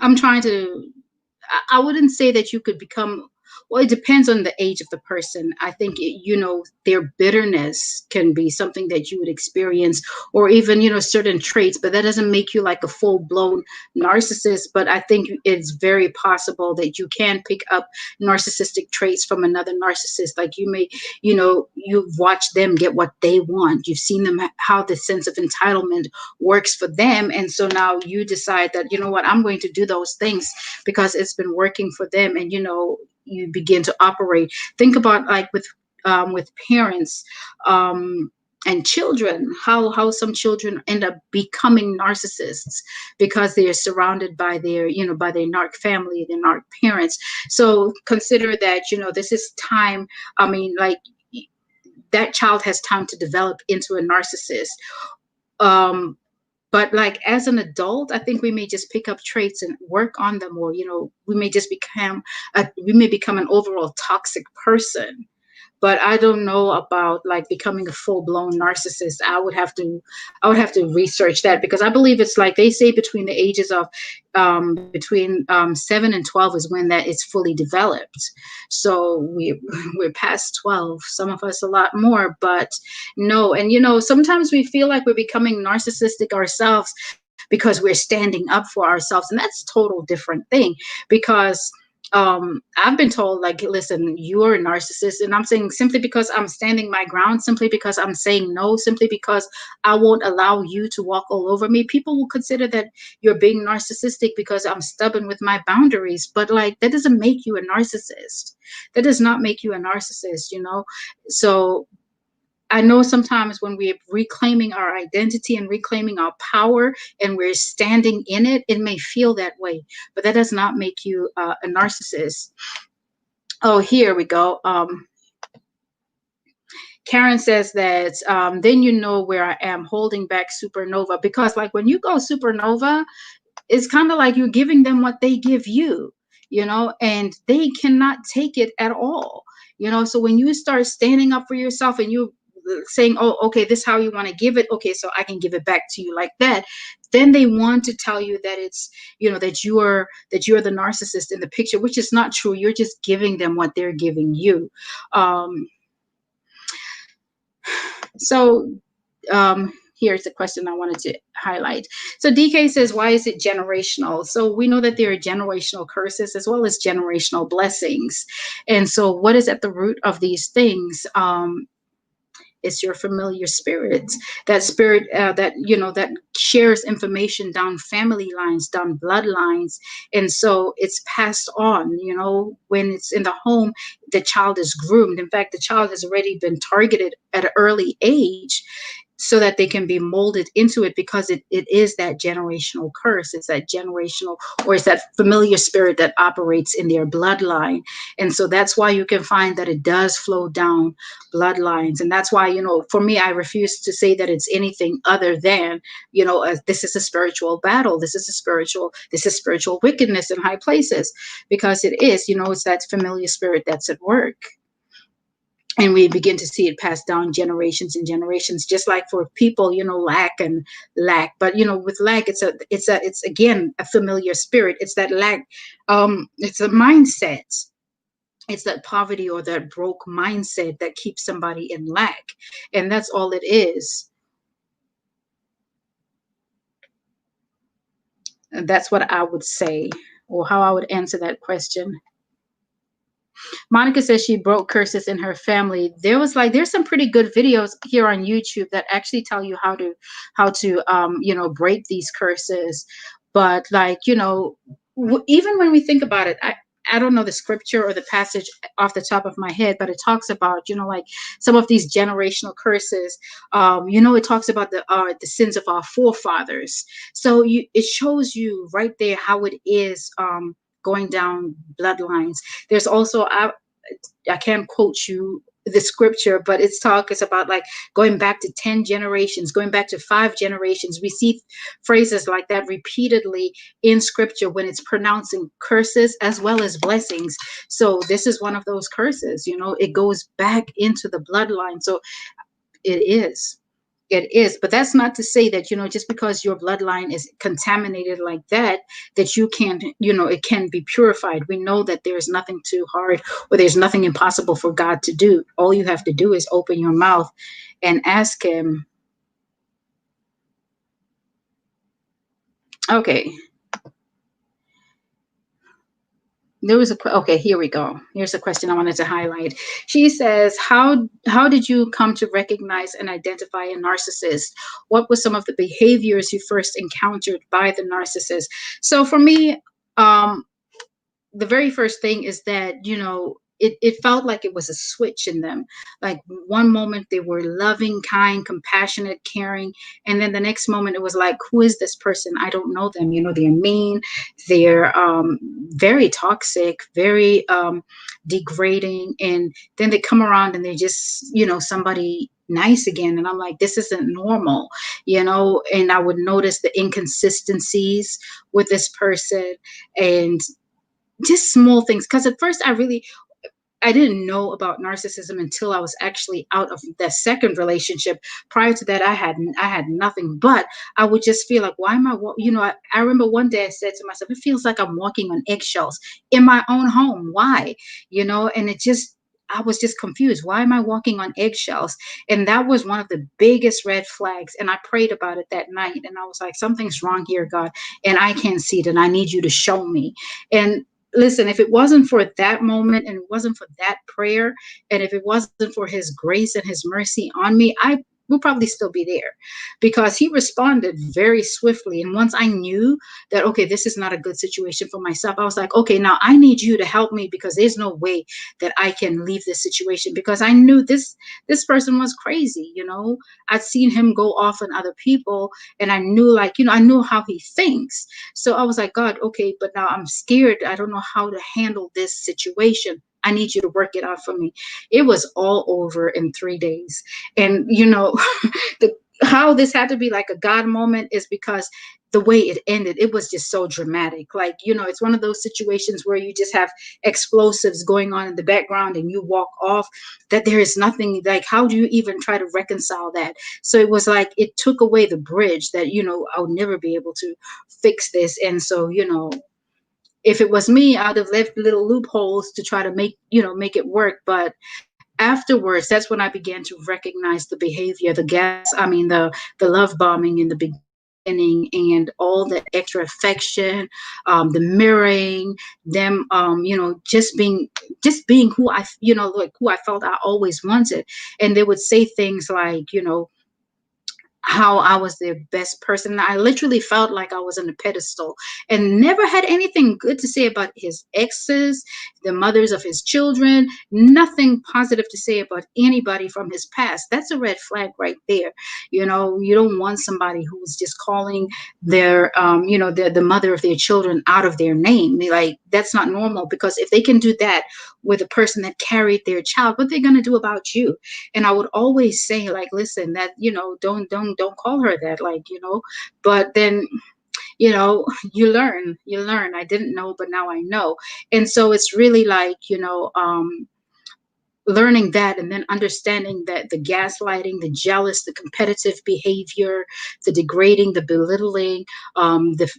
I'm trying to, I wouldn't say that you could become Well, it depends on the age of the person. I think, their bitterness can be something that you would experience, or even, certain traits, but that doesn't make you like a full blown narcissist. But I think it's very possible that you can pick up narcissistic traits from another narcissist. Like you may, you've watched them get what they want. You've seen them, how the sense of entitlement works for them. And so now you decide that, you know what, I'm going to do those things because it's been working for them. And, you begin to operate. Think about like with parents, and children, how some children end up becoming narcissists because they are surrounded by their, by their narc family, their narc parents. So consider that, this is time. I mean, like, that child has time to develop into a narcissist. But like as an adult, I think we may just pick up traits and work on them, or, we may just become an overall toxic person. But I don't know about like becoming a full-blown narcissist. I would have to research that, because I believe it's like they say between the ages of between 7 and 12 is when that is fully developed. So we're past 12, some of us a lot more. But no. And sometimes we feel like we're becoming narcissistic ourselves because we're standing up for ourselves, and that's a total different thing. Because I've been told, like, listen, you're a narcissist. And I'm saying, simply because I'm standing my ground, simply because I'm saying no, simply because I won't allow you to walk all over me, people will consider that you're being narcissistic because I'm stubborn with my boundaries. But like, that doesn't make you a narcissist. That does not make you a narcissist. So I know sometimes when we're reclaiming our identity and reclaiming our power and we're standing in it, it may feel that way, but that does not make you a narcissist. Oh, here we go. Karen says that then you know where I am, holding back supernova, because like when you go supernova, it's kind of like you're giving them what they give you, and they cannot take it at all. So when you start standing up for yourself and you saying, oh, okay, this is how you want to give it, okay, so I can give it back to you like that, then they want to tell you that it's, that you're the narcissist in the picture, which is not true. You're just giving them what they're giving you. So here's the question I wanted to highlight. So DK says, why is it generational? So we know that there are generational curses as well as generational blessings. And so what is at the root of these things? It's your familiar spirit, that spirit that shares information down family lines, down bloodlines. And so it's passed on. When it's in the home, the child is groomed. In fact, the child has already been targeted at an early age so that they can be molded into it, because it is that generational curse. It's that generational, or it's that familiar spirit that operates in their bloodline. And so that's why you can find that it does flow down bloodlines. And that's why, for me, I refuse to say that it's anything other than, this is a spiritual battle. This is spiritual wickedness in high places, because it is, it's that familiar spirit that's at work. And we begin to see it passed down generations and generations, just like for people, lack. But with lack, it's again a familiar spirit. It's that lack. It's a mindset. It's that poverty or that broke mindset that keeps somebody in lack, and that's all it is. And that's what I would say, or how I would answer that question. Monica says she broke curses in her family. There's some pretty good videos here on YouTube that actually tell you how to break these curses. But even when we think about it, I don't know the scripture or the passage off the top of my head, but it talks about, some of these generational curses. It talks about the sins of our forefathers. So it shows you right there how it is going down bloodlines. There's also, I can't quote you the scripture, but it's about like going back to 10 generations, going back to 5 generations. We see phrases like that repeatedly in scripture when it's pronouncing curses as well as blessings. So this is one of those curses, it goes back into the bloodline. So it is. It is, but that's not to say that, just because your bloodline is contaminated like that, that you can't, it can be purified. We know that there's nothing too hard or there's nothing impossible for God to do. All you have to do is open your mouth and ask Him. Okay. Okay, here we go. Here's a question I wanted to highlight. She says, how did you come to recognize and identify a narcissist? What were some of the behaviors you first encountered by the narcissist? So for me, um, the very first thing is that, it felt like it was a switch in them. Like one moment they were loving, kind, compassionate, caring, and then the next moment it was like, who is this person? I don't know them. They're mean, they're very toxic, very degrading, and then they come around and they're just, somebody nice again, and I'm like, this isn't normal. And I would notice the inconsistencies with this person, and just small things, because at first I didn't know about narcissism until I was actually out of that second relationship. Prior to that, I had nothing, but I would just feel like, why am I remember one day I said to myself, it feels like I'm walking on eggshells in my own home. Why? And I was just confused. Why am I walking on eggshells? And that was one of the biggest red flags. And I prayed about it that night. And I was like, something's wrong here, God. And I can't see it. And I need you to show me. And listen, if it wasn't for that moment and it wasn't for that prayer, and if it wasn't for His grace and His mercy on me, I will probably still be there, because He responded very swiftly. And once I knew that, okay, this is not a good situation for myself, I was like, okay, now I need you to help me, because there's no way that I can leave this situation, because I knew this person was crazy. I'd seen him go off on other people, and I knew, like, I knew how he thinks. So I was like, God, okay, but now I'm scared. I don't know how to handle this situation. I need you to work it out for me. It was all over in 3 days. And, the, how this had to be like a God moment is because the way it ended, it was just so dramatic. Like, it's one of those situations where you just have explosives going on in the background and you walk off, that there is nothing, like, how do you even try to reconcile that? So it was like, it took away the bridge that, I would never be able to fix this. And so, if it was me, I'd have left little loopholes to try to make it work. But afterwards, that's when I began to recognize the behavior, the love bombing in the beginning, and all the extra affection, the mirroring, them, just being who like who I felt I always wanted. And they would say things like, how I was their best person. I literally felt like I was on a pedestal, and never had anything good to say about his exes, the mothers of his children, nothing positive to say about anybody from his past. That's a red flag right there. You don't want somebody who's just calling the mother of their children out of their name. Like, that's not normal, because if they can do that with a person that carried their child, what they're going to do about you? And I would always say, like, listen, that, don't call her that, like, but then, you learn. I didn't know, but now I know. And so it's really like, learning that, and then understanding that the gaslighting, the jealous, the competitive behavior, the degrading, the belittling,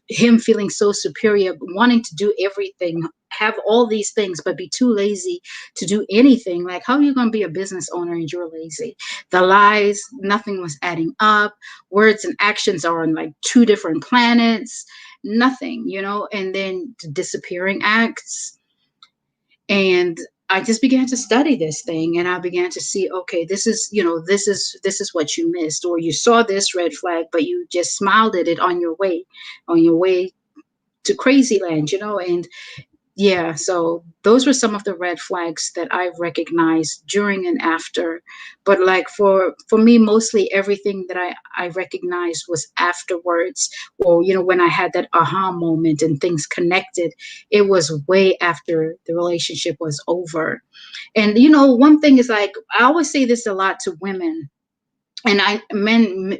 him feeling so superior, wanting to do everything, have all these things, but be too lazy to do anything. Like, how are you going to be a business owner and you're lazy? The lies, nothing was adding up. Words and actions are on like two different planets. Nothing, and then the disappearing acts. And I just began to study this thing, and I began to see, okay, this is what you missed, or you saw this red flag, but you just smiled at it on your way to crazy land, and yeah. So those were some of the red flags that I recognized during and after. But like, for me, mostly everything that I recognized was afterwards, or when I had that aha moment and things connected. It was way after the relationship was over. And one thing is, like, I always say this a lot to women, and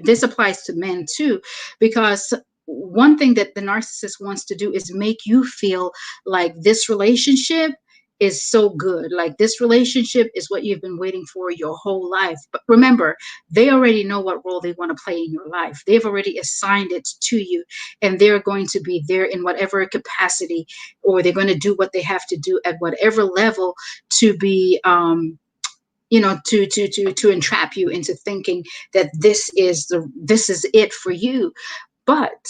this applies to men too, because one thing that the narcissist wants to do is make you feel like this relationship is so good. Like, this relationship is what you've been waiting for your whole life. But remember, they already know what role they want to play in your life. They've already assigned it to you, and they're going to be there in whatever capacity, or they're going to do what they have to do at whatever level to be, to entrap you into thinking that this is it for you. But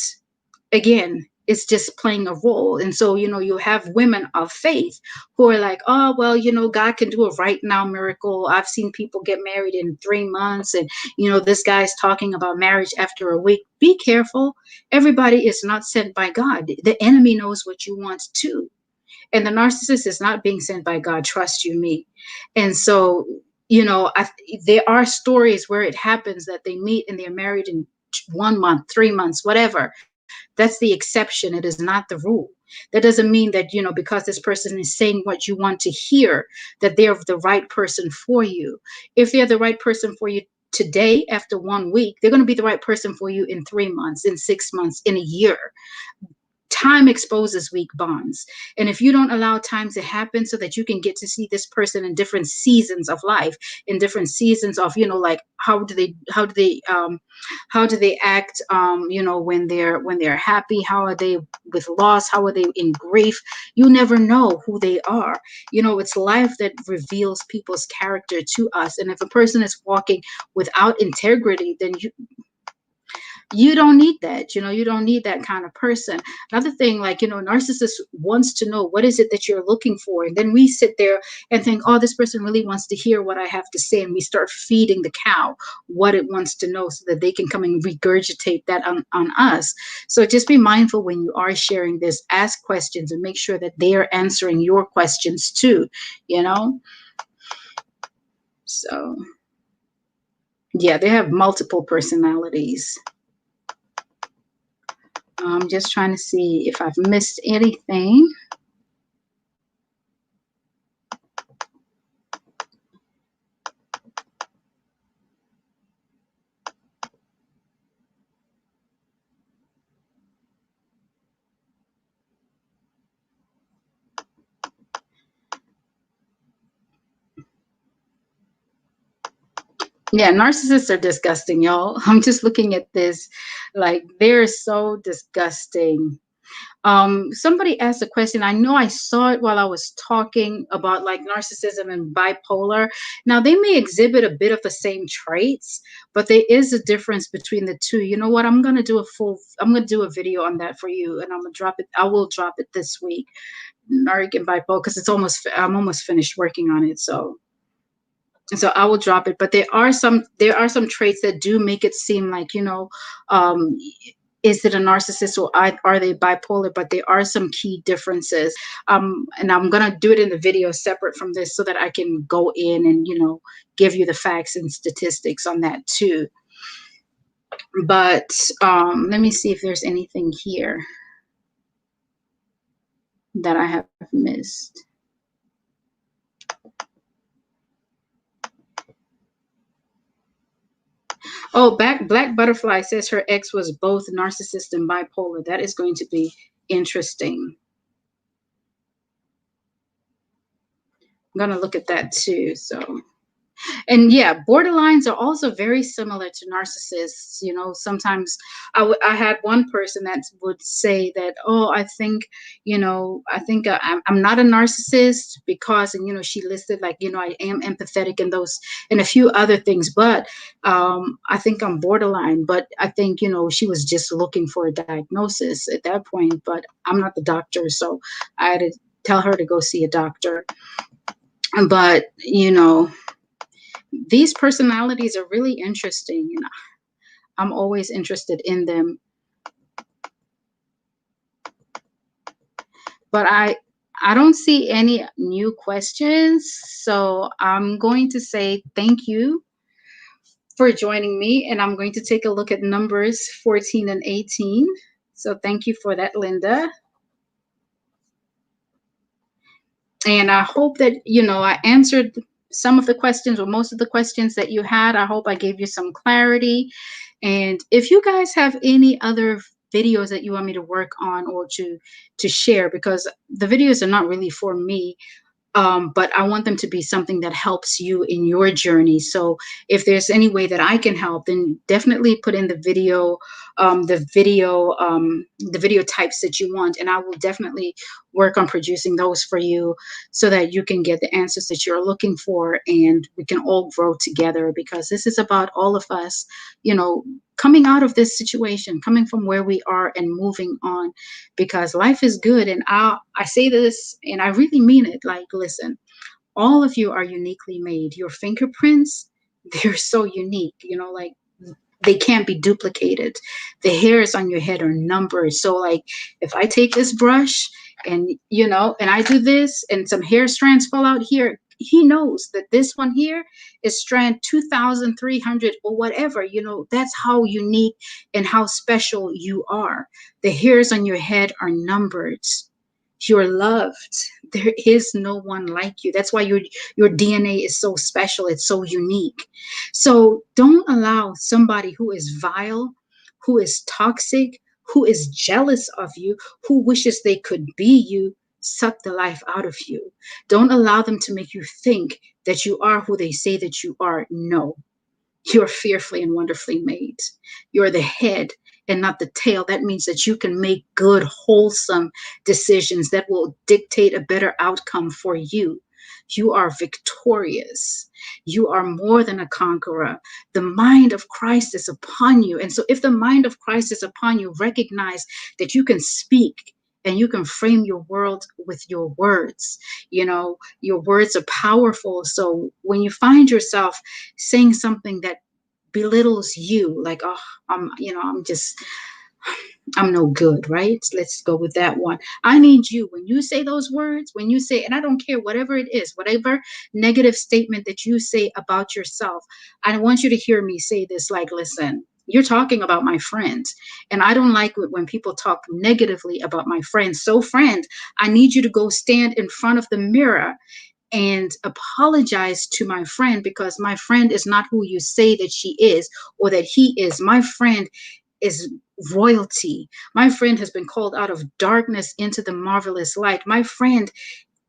again, it's just playing a role. And so, you have women of faith who are like, oh, well, God can do a right now miracle. I've seen people get married in 3 months. And, this guy's talking about marriage after a week. Be careful. Everybody is not sent by God. The enemy knows what you want too. And the narcissist is not being sent by God. Trust you me. And so, there are stories where it happens that they meet and they're married in 1 month, 3 months, whatever. That's the exception. It is not the rule. That doesn't mean that, because this person is saying what you want to hear, that they're the right person for you. If they're the right person for you today, after 1 week, they're going to be the right person for you in 3 months, in 6 months, in a year. Time exposes weak bonds. And if you don't allow time to happen so that you can get to see this person in different seasons of life, in different seasons of, like, how do they act, when they're happy, how are they with loss, how are they in grief, you never know who they are. It's life that reveals people's character to us. And if a person is walking without integrity, then you don't need that. You don't need that kind of person. Another thing, like, narcissist wants to know what is it that you're looking for. And then we sit there and think, oh, this person really wants to hear what I have to say. And we start feeding the cow what it wants to know so that they can come and regurgitate that on us. So just be mindful when you are sharing this. Ask questions and make sure that they are answering your questions too, So, yeah, they have multiple personalities. I'm just trying to see if I've missed anything. Yeah, narcissists are disgusting, y'all. I'm just looking at this, like, they're so disgusting. Somebody asked a question. I know I saw it while I was talking about, like, narcissism and bipolar. Now, they may exhibit a bit of the same traits, but there is a difference between the two. You know what? I'm going to do a video on that for you, and I will drop it this week. Narc and bipolar, because I'm almost finished working on it. So I will drop it. But there are some traits that do make it seem like, um, is it a narcissist, or are they bipolar? But there are some key differences. And I'm gonna do it in the video separate from this so that I can go in and, give you the facts and statistics on that too. But let me see if there's anything here that I have missed. Oh, Black Butterfly says her ex was both narcissist and bipolar. That is going to be interesting. I'm going to look at that too. So, and yeah, borderlines are also very similar to narcissists. Sometimes I had one person that would say that, oh, I'm not a narcissist because, and, she listed, like, I am empathetic and and a few other things, but I think I'm borderline. But I think, she was just looking for a diagnosis at that point, but I'm not the doctor. So I had to tell her to go see a doctor. But, these personalities are really interesting. I'm always interested in them. But I don't see any new questions. So I'm going to say thank you for joining me. And I'm going to take a look at numbers 14 and 18. So thank you for that, Linda. And I hope that, I answered some of the questions, or most of the questions that you had. I hope I gave you some clarity. And if you guys have any other videos that you want me to work on or to share, because the videos are not really for me, But I want them to be something that helps you in your journey. So if there's any way that I can help, then definitely put in the video types that you want, and I will definitely work on producing those for you so that you can get the answers that you're looking for, and we can all grow together, because this is about all of us, coming out of this situation, coming from where we are and moving on, because life is good. And I say this and I really mean it. Like, listen, all of you are uniquely made. Your fingerprints, they're so unique, like they can't be duplicated. The hairs on your head are numbered. So like if I take this brush and and I do this and some hair strands fall out here, he knows that this one here is strand 2300 or whatever. That's how unique and how special you are. The hairs on your head are numbered. You're loved. There is no one like you. That's why your DNA is so special. It's so unique. So don't allow somebody who is vile, who is toxic, who is jealous of you, who wishes they could be you, suck the life out of you. Don't allow them to make you think that you are who they say that you are. No, you're fearfully and wonderfully made. You're the head and not the tail. That means that you can make good, wholesome decisions that will dictate a better outcome for you. You are victorious. You are more than a conqueror. The mind of Christ is upon you. And so if the mind of Christ is upon you, recognize that you can speak and you can frame your world with your words. Your words are powerful. So when you find yourself saying something that belittles you, like, oh, I'm no good, right? Let's go with that one. I need you, when you say those words, when you say, and I don't care, whatever it is, whatever negative statement that you say about yourself, I want you to hear me say this, like, listen, you're talking about my friends, and I don't like it when people talk negatively about my friends. So friend, I need you to go stand in front of the mirror and apologize to my friend, because my friend is not who you say that she is or that he is. My friend is royalty. My friend has been called out of darkness into the marvelous light. My friend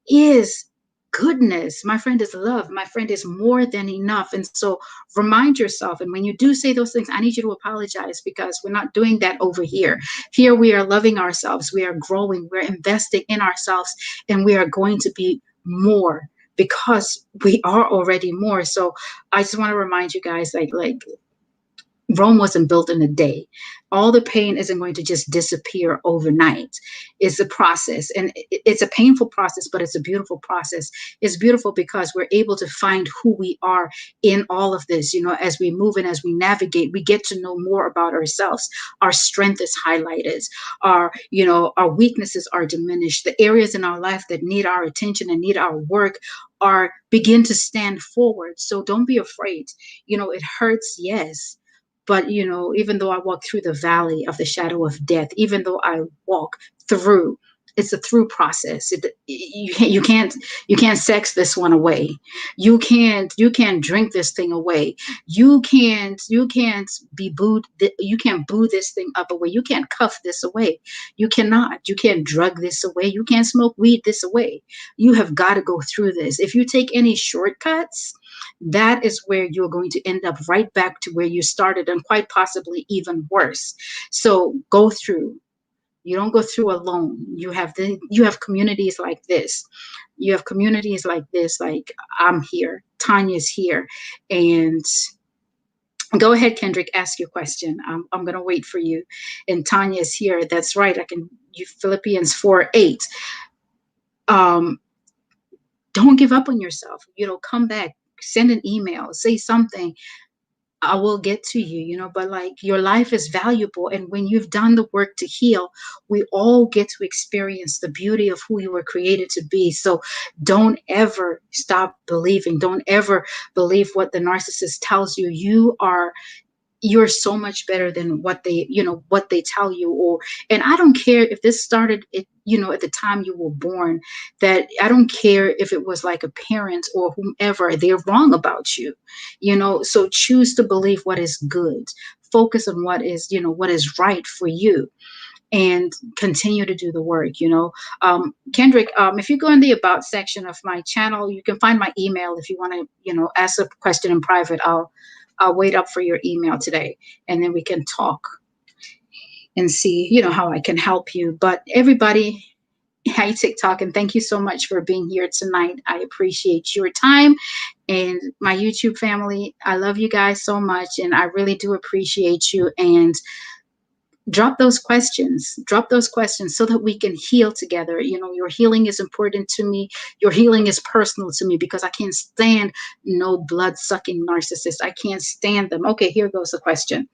is goodness. My friend is love. My friend is more than enough. And so remind yourself. And when you do say those things, I need you to apologize, because we're not doing that over here. Here we are loving ourselves. We are growing. We're investing in ourselves, and we are going to be more, because we are already more. So I just want to remind you guys, like Rome wasn't built in a day. All the pain isn't going to just disappear overnight. It's a process, and it's a painful process, but it's a beautiful process. It's beautiful because we're able to find who we are in all of this. As we move and as we navigate, we get to know more about ourselves. Our strength is highlighted. Our weaknesses are diminished. The areas in our life that need our attention and need our work begin to stand forward. So don't be afraid. It hurts, yes. But, even though I walk through the valley of the shadow of death, even though I walk through, it's a through process. You can't sex this one away. You can't drink this thing away. You can't be booed. You can't boo this thing up away. You can't cuff this away. You can't drug this away. You can't smoke weed this away. You have got to go through this. If you take any shortcuts, that is where you're going to end up right back to where you started, and quite possibly even worse. So go through. You don't go through alone. You have communities like this. You have communities like this. Like, I'm here. Tanya's here. And go ahead, Kendrick, ask your question. I'm going to wait for you. And Tanya's here. That's right. Philippians 4:8. Don't give up on yourself. Come back. Send an email, say something. I will get to you, but like, your life is valuable. And when you've done the work to heal, we all get to experience the beauty of who you were created to be. So don't ever stop believing. Don't ever believe what the narcissist tells you. You're so much better than what they tell you. And I don't care if this started at the time you were born. That I don't care if it was like a parent or whomever. They're wrong about you. So choose to believe what is good. Focus on what is right for you. and continue to do the work, you know. Kendrick, if you go in the about section of my channel, you can find my email if you want to, you know, ask a question in private. I'll wait up for your email today, and then we can talk and see, you know, how I can help you. But everybody, hi TikTok, and thank you so much for being here tonight. I appreciate your time. And my YouTube family, I love you guys so much, and I really do appreciate you. And drop those questions, so that we can heal together. You know, your healing is important to me. Your healing is personal to me, because I can't stand no blood sucking narcissists. I can't stand them. Okay, here goes the question.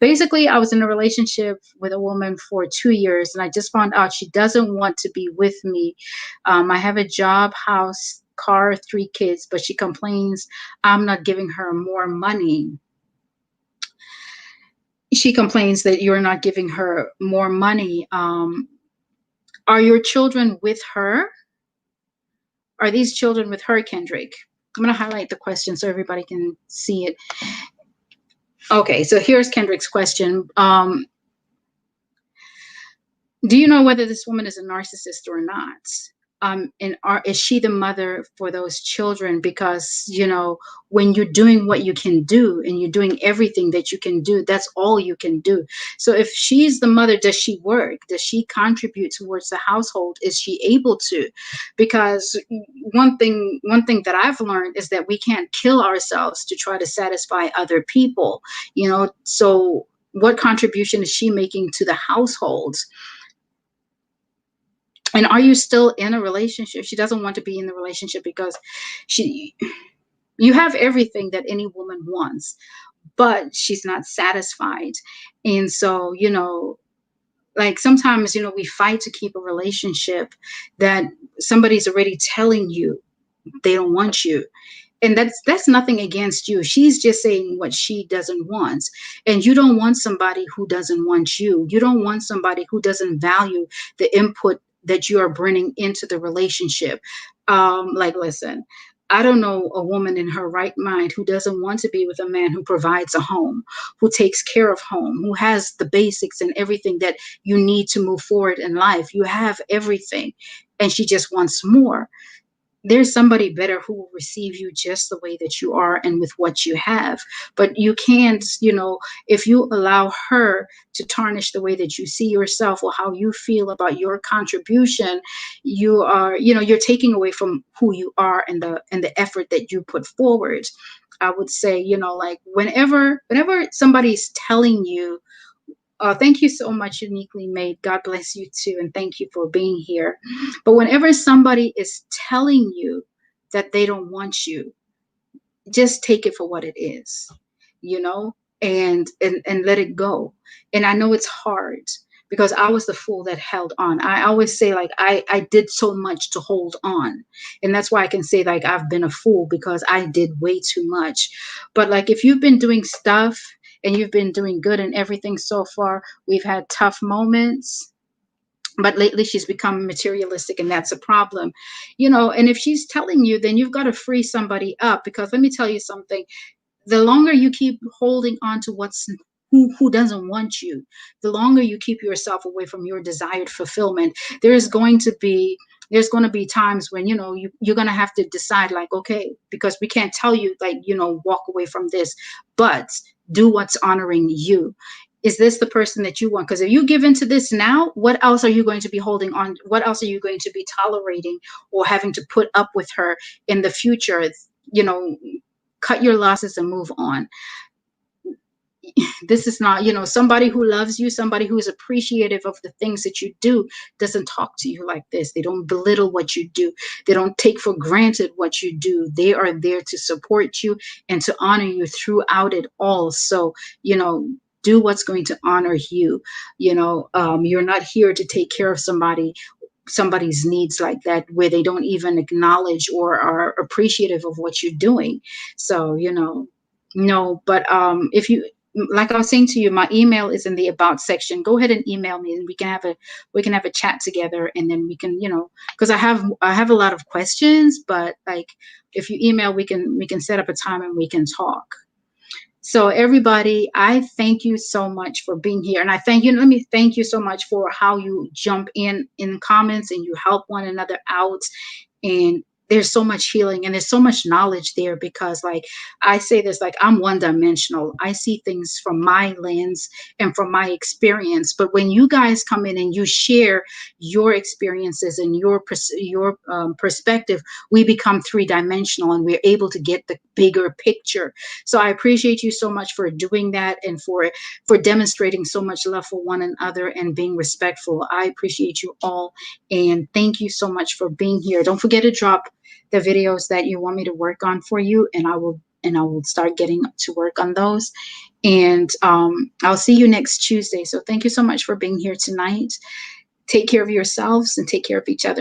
Basically, I was in a relationship with a woman for 2 years, and I just found out she doesn't want to be with me. I have a job, house, car, 3 kids, but she complains I'm not giving her more money. She complains that you're not giving her more money. Are your children with her? Are these children with her, Kendrick? I'm going to highlight the question so everybody can see it. Okay, so here's Kendrick's question. Do you know whether this woman is a narcissist or not? Is she the mother for those children? Because, you know, when you're doing what you can do and you're doing everything that you can do, that's all you can do. So if she's the mother, does she work? Does she contribute towards the household? Is she able to? Because one thing that I've learned is that we can't kill ourselves to try to satisfy other people, you know. So what contribution is she making to the household? And are you still in a relationship? She doesn't want to be in the relationship because you have everything that any woman wants, but she's not satisfied. And so, you know, like sometimes, you know, we fight to keep a relationship that somebody's already telling you they don't want you. And that's nothing against you. She's just saying what she doesn't want. And you don't want somebody who doesn't want you. You don't want somebody who doesn't value the input that you are bringing into the relationship. Like, listen, I don't know a woman in her right mind who doesn't want to be with a man who provides a home, who takes care of home, who has the basics and everything that you need to move forward in life. You have everything, and she just wants more. There's somebody better who will receive you just the way that you are and with what you have. But you can't, you know, if you allow her to tarnish the way that you see yourself or how you feel about your contribution, you are, you know, you're taking away from who you are and the effort that you put forward. I would say, you know, like whenever somebody's telling you, thank you so much, Uniquely Made. God bless you too. And thank you for being here. But whenever somebody is telling you that they don't want you, just take it for what it is, you know, and let it go. And I know it's hard because I was the fool that held on. I always say, like, I did so much to hold on. And that's why I can say, like, I've been a fool, because I did way too much. But like, if you've been doing stuff and you've been doing good and everything so far, we've had tough moments, but lately she's become materialistic, and that's a problem, you know. And if she's telling you, then you've got to free somebody up, because let me tell you something. The longer you keep holding on to who doesn't want you, the longer you keep yourself away from your desired fulfillment. There's going to be times when, you know, you're going to have to decide, like, okay, because we can't tell you, like, you know, walk away from this, but do what's honoring you. Is this the person that you want? Because if you give into this now, what else are you going to be holding on? What else are you going to be tolerating or having to put up with her in the future? You know, cut your losses and move on. This is not, you know, somebody who loves you, somebody who is appreciative of the things that you do, doesn't talk to you like this. They don't belittle what you do. They don't take for granted what you do. They are there to support you and to honor you throughout it all. So, you know, do what's going to honor you. You know, you're not here to take care of somebody's needs like that, where they don't even acknowledge or are appreciative of what you're doing. So, you know, no. But if you, like I was saying to you, my email is in the about section. Go ahead and email me, and we can have a chat together, and then we can, you know, because I have a lot of questions, but like, if you email, we can set up a time and we can talk. So everybody, I thank you so much for being here. And I thank you, let me thank you so much for how you jump in comments and you help one another out. And there's so much healing and there's so much knowledge there, because like I say this, like I'm one dimensional. I see things from my lens and from my experience. But when you guys come in and you share your experiences and your perspective, we become three-dimensional and we're able to get the bigger picture. So I appreciate you so much for doing that and for demonstrating so much love for one another and being respectful. I appreciate you all, and thank you so much for being here. Don't forget to drop the videos that you want me to work on for you, and I will start getting to work on those. And I'll see you next Tuesday. So thank you so much for being here tonight. Take care of yourselves and take care of each other.